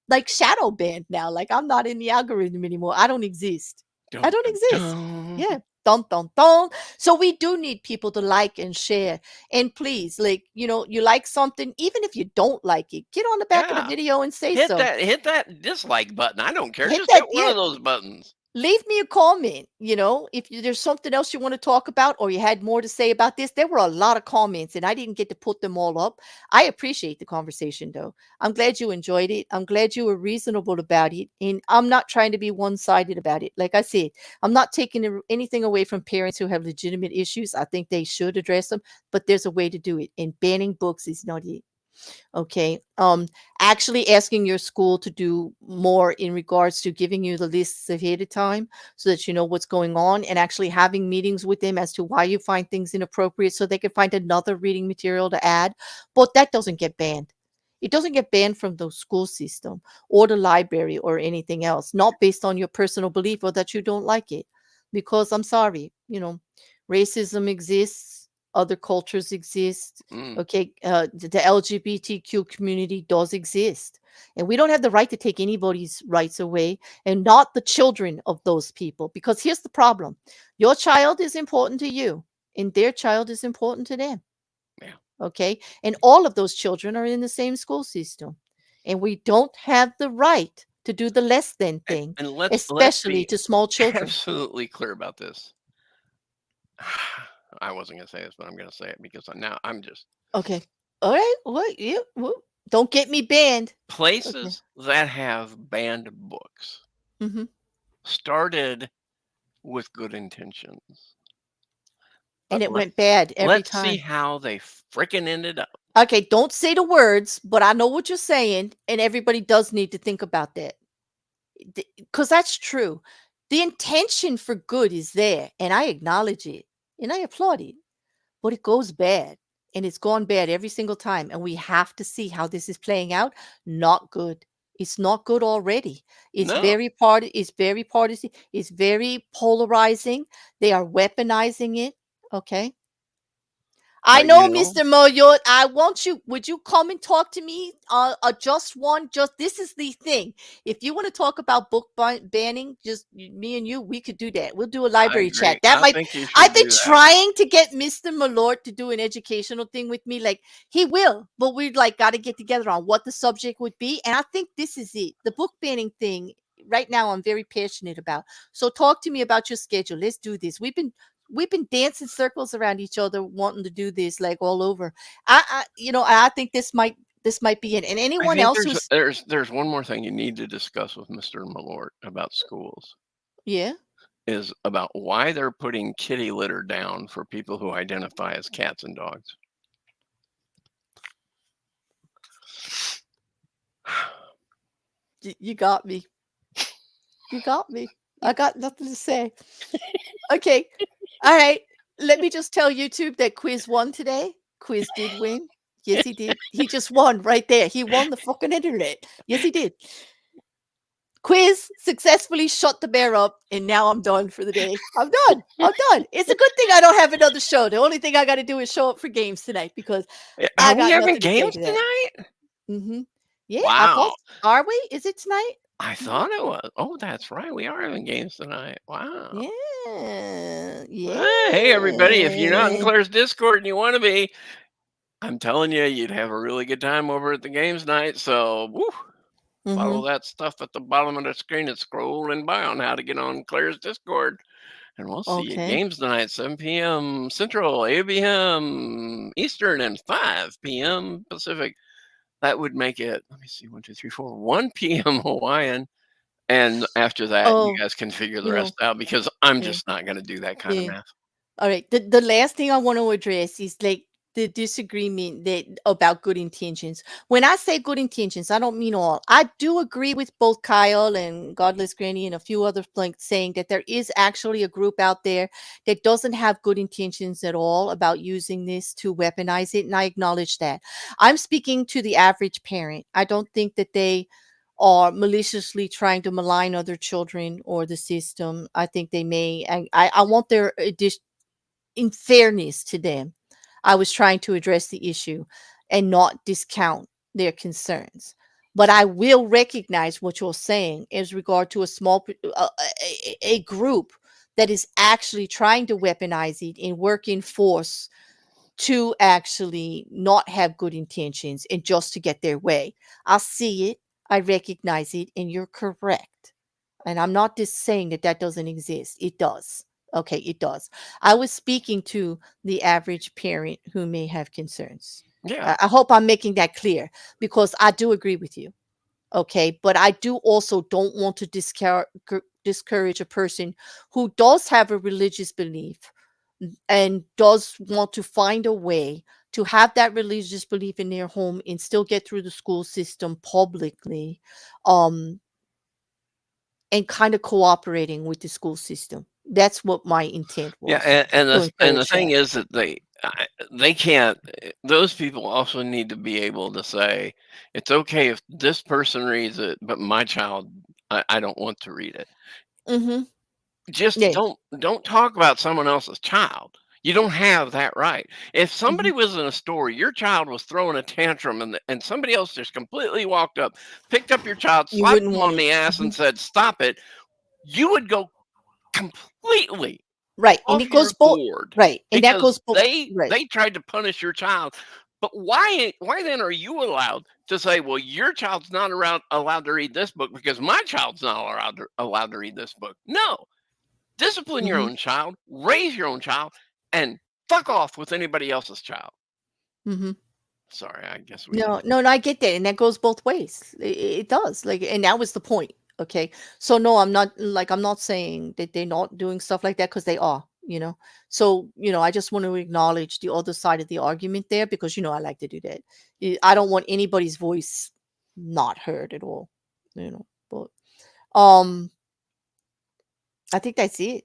like shadow banned now. Like, I'm not in the algorithm anymore. I don't exist. I don't exist. Yeah. Dun, dun, dun. So we do need people to like and share. And please, like, you like something, even if you don't like it, get on the back of the Yeah. video and say Hit so. that dislike button. I don't care. Hit Just that, hit one yeah. of those buttons. Leave me a comment. If there's something else you want to talk about, or you had more to say about this. There were a lot of comments and I didn't get to put them all up. I appreciate the conversation, though. I'm glad you enjoyed it. I'm glad you were reasonable about it. And I'm not trying to be one-sided about it. Like I said, I'm not taking anything away from parents who have legitimate issues. I think they should address them, but there's a way to do it. And banning books is not it. Okay. Actually asking your school to do more in regards to giving you the lists ahead of time so that you know what's going on, and actually having meetings with them as to why you find things inappropriate so they can find another reading material to add. But that doesn't get banned. It doesn't get banned from the school system or the library or anything else, not based on your personal belief or that you don't like it. Because I'm sorry, racism exists. Other cultures exist. Okay, the LGBTQ community does exist, and we don't have the right to take anybody's rights away, and not the children of those people. Because here's the problem: your child is important to you, and their child is important to them. Yeah. Okay, and all of those children are in the same school system, and we don't have the right to do the less than thing, And let's especially be to small children. absolutely clear about this. I wasn't going to say this, but I'm going to say it because now I'm just Okay. All right. What? Yeah. Well, don't get me banned. places that have banned books Mhm. started with good intentions. And But it went bad every let's see time. how they freaking ended up. Okay, don't say the words, but I know what you're saying, and everybody does need to think about that. Because that's true. The intention for good is there, and I acknowledge it, and I applaud it. But it goes bad, and it's gone bad every single time, and we have to see how this is playing out. Not good. It's not good already. It's No. it's very partisan. It's very polarizing. They are weaponizing it. Okay. I you know, know, Mr. Moyot. I want you. Would you come and talk to me? Just one. Just this is the thing. If you want to talk about book banning, just me and you, we could do that. We'll do a I library agree. chat. That I might. think you I've should been do that. trying to get Mr. Malort to do an educational thing with me. Like he will, but we like got to get together on what the subject would be. And I think this is it. The book banning thing. Right now, I'm very passionate about. So talk to me about your schedule. Let's do this. We've been dancing circles around each other wanting to do this like all over. I think this might be it. And I anyone think else who's there's one more thing you need to discuss with Mr. Malort about schools yeah. is about why they're putting kitty litter down for people who identify as cats and dogs. You got me. You got me. I got nothing to say. Okay. All right. Let me just tell YouTube that Quiz won today. Quiz did win. Yes, he did. He just won right there. He won the fucking internet. Yes, he did. Quiz successfully shut the bear up, and now I'm done for the day. I'm done. I'm done. It's a good thing I don't have another show. The only thing I got to do is show up for games tonight because I Are we got having nothing to say games to that. tonight? Mm-hmm. Yeah, I Wow. thought. Are we? Is it tonight? I thought it was. Oh, that's right. We are having games tonight. Wow. Yeah. Hey, everybody. If you're not in Yeah. Claire's Discord and you want to be, I'm telling you, you'd have a really good time over at the games night. So, woo, Mm-hmm. follow that stuff at the bottom of the screen and scrolling by on how to get on Claire's Discord. And we'll see you at Okay. games tonight, 7 p.m. Central, 8 p.m. Eastern, and 5 p.m. Pacific. That would make it, let me see, 1, 2, 3, 4, 1 p.m. Hawaiian. And after that, you Oh, guys can figure the you know, rest out because I'm yeah. just not going to do that kind of Yeah. math. All right. The last thing I want to address is like the disagreement that about good intentions. When I say good intentions, I don't mean all. I do agree with both Kyle and Godless Granny and a few others like saying that there is actually a group out there that doesn't have good intentions at all about using this to weaponize it. And I acknowledge that. I'm speaking to the average parent. I don't think that they are maliciously trying to malign other children or the system. I think they may. I want their in fairness to them, I was trying to address the issue and not discount their concerns. But I will recognize what you're saying as regard to a a group that is actually trying to weaponize it and work in force to actually not have good intentions and just to get their way. I see it, I recognize it, and you're correct. And I'm not just saying that that doesn't exist. It does. Okay, it does. I was speaking to the average parent who may have concerns. Yeah. I hope I'm making that clear because I do agree with you. Okay, but I do also don't want to discourage a person who does have a religious belief and does want to find a way to have that religious belief in their home and still get through the school system publicly, um and kind of cooperating with the school system. That's what my intent Yeah, was, and to the encourage thing that. is that they can't. Those people also need to be able to say it's okay if this person reads it, but my child, I don't want to read it. Mhm. Just Yeah. don't talk about someone else's child. You don't have that right. If somebody Mhm. was in a store, your child was throwing a tantrum, and somebody else just completely walked up, picked up your child, You slapped wouldn't him want on it. the ass, and Mhm. said, "Stop it," you would go completely Right, and off it your goes both. gourd Right, and that because goes both. Right. they tried to punish your child. But why then are you allowed to say, well, your child's not allowed to read this book because my child's not allowed to read this book? No, discipline your Mhm. own child, raise your own child, and fuck off with anybody else's child. Mhm. Sorry, I guess we No, no, no, I get that, and that goes both ways. It does, like, and that was the point. Okay, so no, I'm not saying that they're not doing stuff like that because they are. So I just want to acknowledge the other side of the argument there because I like to do that. I don't want anybody's voice not heard at all. But um, I think that's it.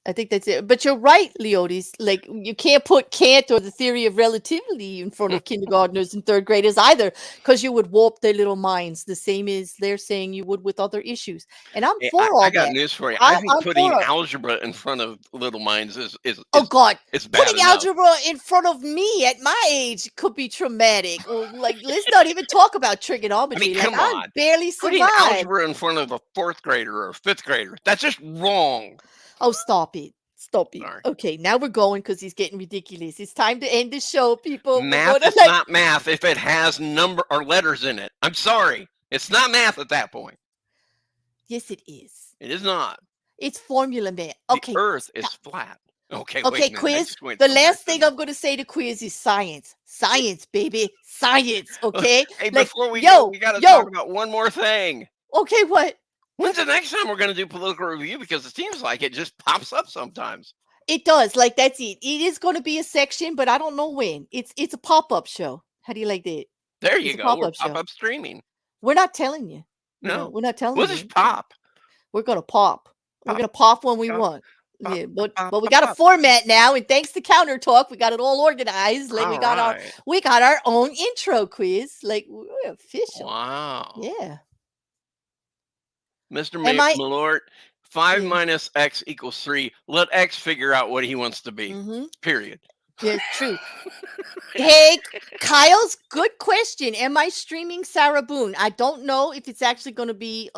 I think that's it. But you're right, Leotis. Like, you can't put Kant or the theory of relativity in front of kindergartners and third graders either, because you would warp their little minds the same as they're saying you would with other issues. And I'm Hey, for all I got that. news for you. I think I'm putting for it. algebra in front of little minds is Oh God, it's bad putting enough. algebra in front of me at my age could be traumatic. Or like, let's not even talk about I trigonometry. mean, Like, come I on. barely Putting survived. algebra in front of a 4th grader or a 5th grader, that's just wrong. Oh, stop it. Stop it. Sorry. Okay, now we're going because he's getting ridiculous. It's time to end the show, people. Math is not math if it has number or letters in it. I'm sorry. It's not math at that point. Yes, it is. It is not. It's formula math. Okay. The earth is flat. Okay, wait Okay, a minute. I quiz. just went The somewhere, last thing didn't I'm going to say to quiz is science. Science, baby. Science, I? okay? Hey, Like, before we go, we got to talk about one more thing. Okay, what? When's the next time we're going to do political review? Because it seems like it just pops up sometimes. It does. Like, that's it. It is going to be a section, but I don't know when. It's a pop-up show. How do you like that? There It's you a go. We're pop-up show. pop-up streaming. We're not telling you. You No. know, we're not telling We'll you. just pop. We're going to pop. We're Pop, going to pop when we pop, want. pop, Yeah, but pop, we pop, got a pop. format now, and thanks to Counter Talk, we got it all organized. Like, we All got right. our own intro quiz. Like, we're official. Wow. Yeah. Mr. Am I- Malort, 5 Yeah. minus x equals 3. Let x figure out what he wants to be. Mm-hmm. Period. Yeah, true. Hey, Kyle's good question. Am I streaming Sarah Boone? I don't know if it's actually going to be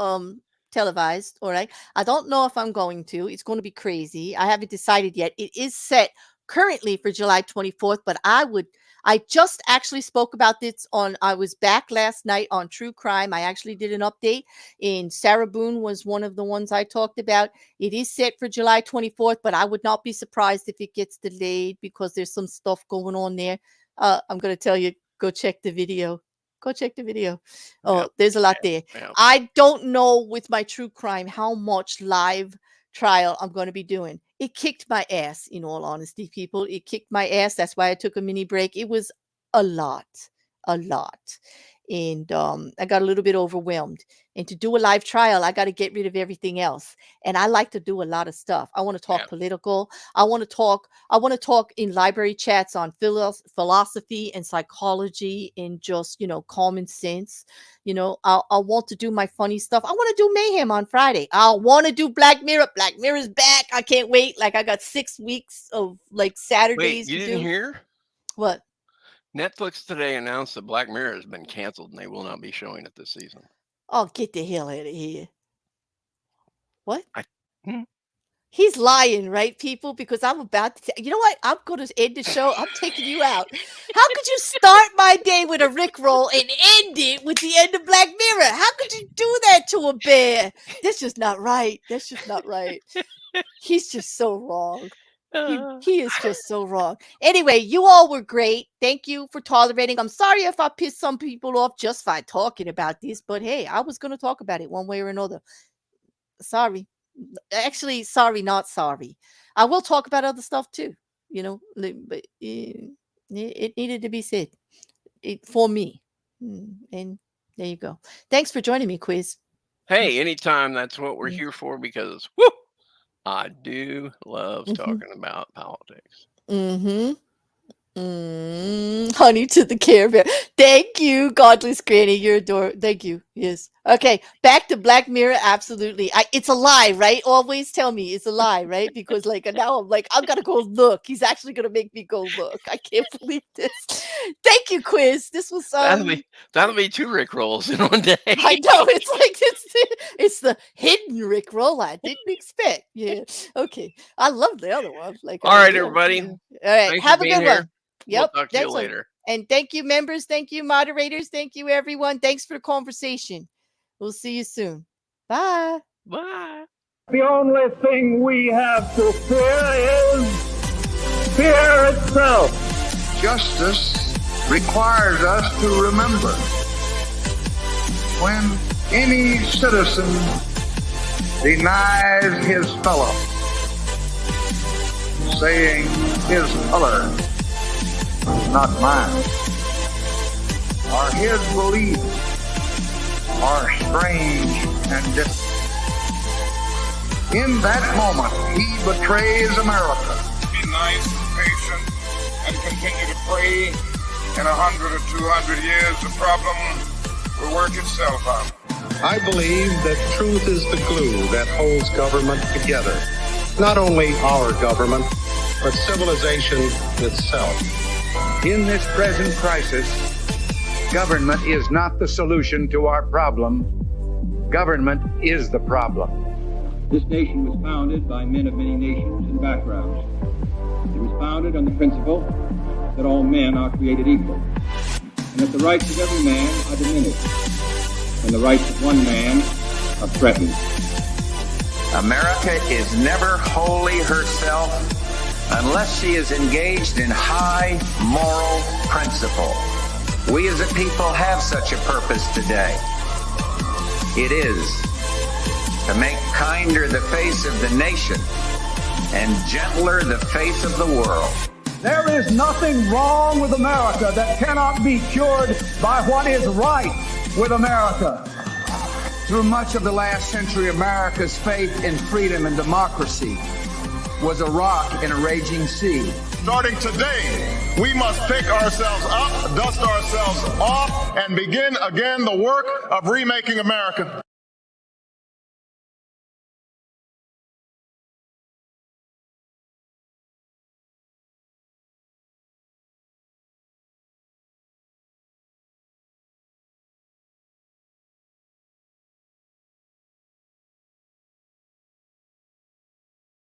televised. All right. I don't know if I'm going to. It's going to be crazy. I haven't decided yet. It is set currently for July 24th, but I just actually spoke about this I was back last night on True Crime. I actually did an update, and Sarah Boone was one of the ones I talked about. It is set for July 24th, but I would not be surprised if it gets delayed because there's some stuff going on there. I'm going to tell you, go check the video. Go check the video. Oh, Yep. there's a lot there. Yep. I don't know with my True Crime how much live trial I'm going to be doing. It kicked my ass, in all honesty, people. It kicked my ass. That's why I took a mini break. It was a lot. And I got a little bit overwhelmed. And to do a live trial, I got to get rid of everything else. And I like to do a lot of stuff. I want to talk political. I want to talk in library chats on philosophy and psychology and just, common sense. I want to do my funny stuff. I want to do Mayhem on Friday. I want to do Black Mirror. Black Mirror's back. I can't wait. Like, I got 6 weeks of like Saturdays. Wait, you didn't hear? What? Netflix today announced that Black Mirror has been canceled and they will not be showing it this season. Oh, get the hell out of here. What? Hmm? He's lying, right, people? Because I'm about to you know what? I'm going to end the show. I'm taking you out. How could you start my day with a Rickroll and end it with the end of Black Mirror? How could you do that to a bear? That's just not right. He's just so wrong. He is just so wrong. Anyway, you all were great. Thank you for tolerating. I'm sorry if I pissed some people off just by talking about this, but hey, I was going to talk about it one way or another. Sorry. Actually, sorry, not sorry. I will talk about other stuff too, but it needed to be said for me. And there you go. Thanks for joining me, Quiz. Hey, anytime, that's what we're here for, because whoo, I do love talking about politics. Honey to the Care Bear. Thank you, Godless Granny. You're adorable. Thank you. Yes. Okay. Back to Black Mirror. Absolutely. It's a lie, right? Always tell me it's a lie, right? Because now I'm like, I've got to go look. He's actually going to make me go look. I can't believe this. Thank you, Quiz. This was that'll be 2 Rick rolls in one day. I know. It's like it's the hidden Rick roll I didn't expect. Yeah. Okay. I love the other one. All right, everybody. All right. Thanks Have for a being good here. one. Yep. We'll talk to you later. And thank you, members. Thank you, moderators. Thank you, everyone. Thanks for the conversation. We'll see you soon. Bye. Bye. The only thing we have to fear is fear itself. Justice requires us to remember when any citizen denies his fellow, saying his color, not mine, or his beliefs are strange and different, In that moment, he betrays America. Be nice, patient, and continue to pray. In 100 or 200 years, the problem will work itself out. I believe that truth is the glue that holds government together. Not only our government, but civilization itself. In this present crisis, government is not the solution to our problem. Government is the problem. This nation was founded by men of many nations and backgrounds. It was founded on the principle that all men are created equal, and that the rights of every man are diminished, and the rights of one man are threatened. America is never wholly herself unless she is engaged in high moral principle. We as a people have such a purpose today. It is to make kinder the face of the nation and gentler the face of the world. There is nothing wrong with America that cannot be cured by what is right with America. Through much of the last century, America's faith in freedom and democracy was a rock in a raging sea. Starting today, we must pick ourselves up, dust ourselves off, and begin again the work of remaking America.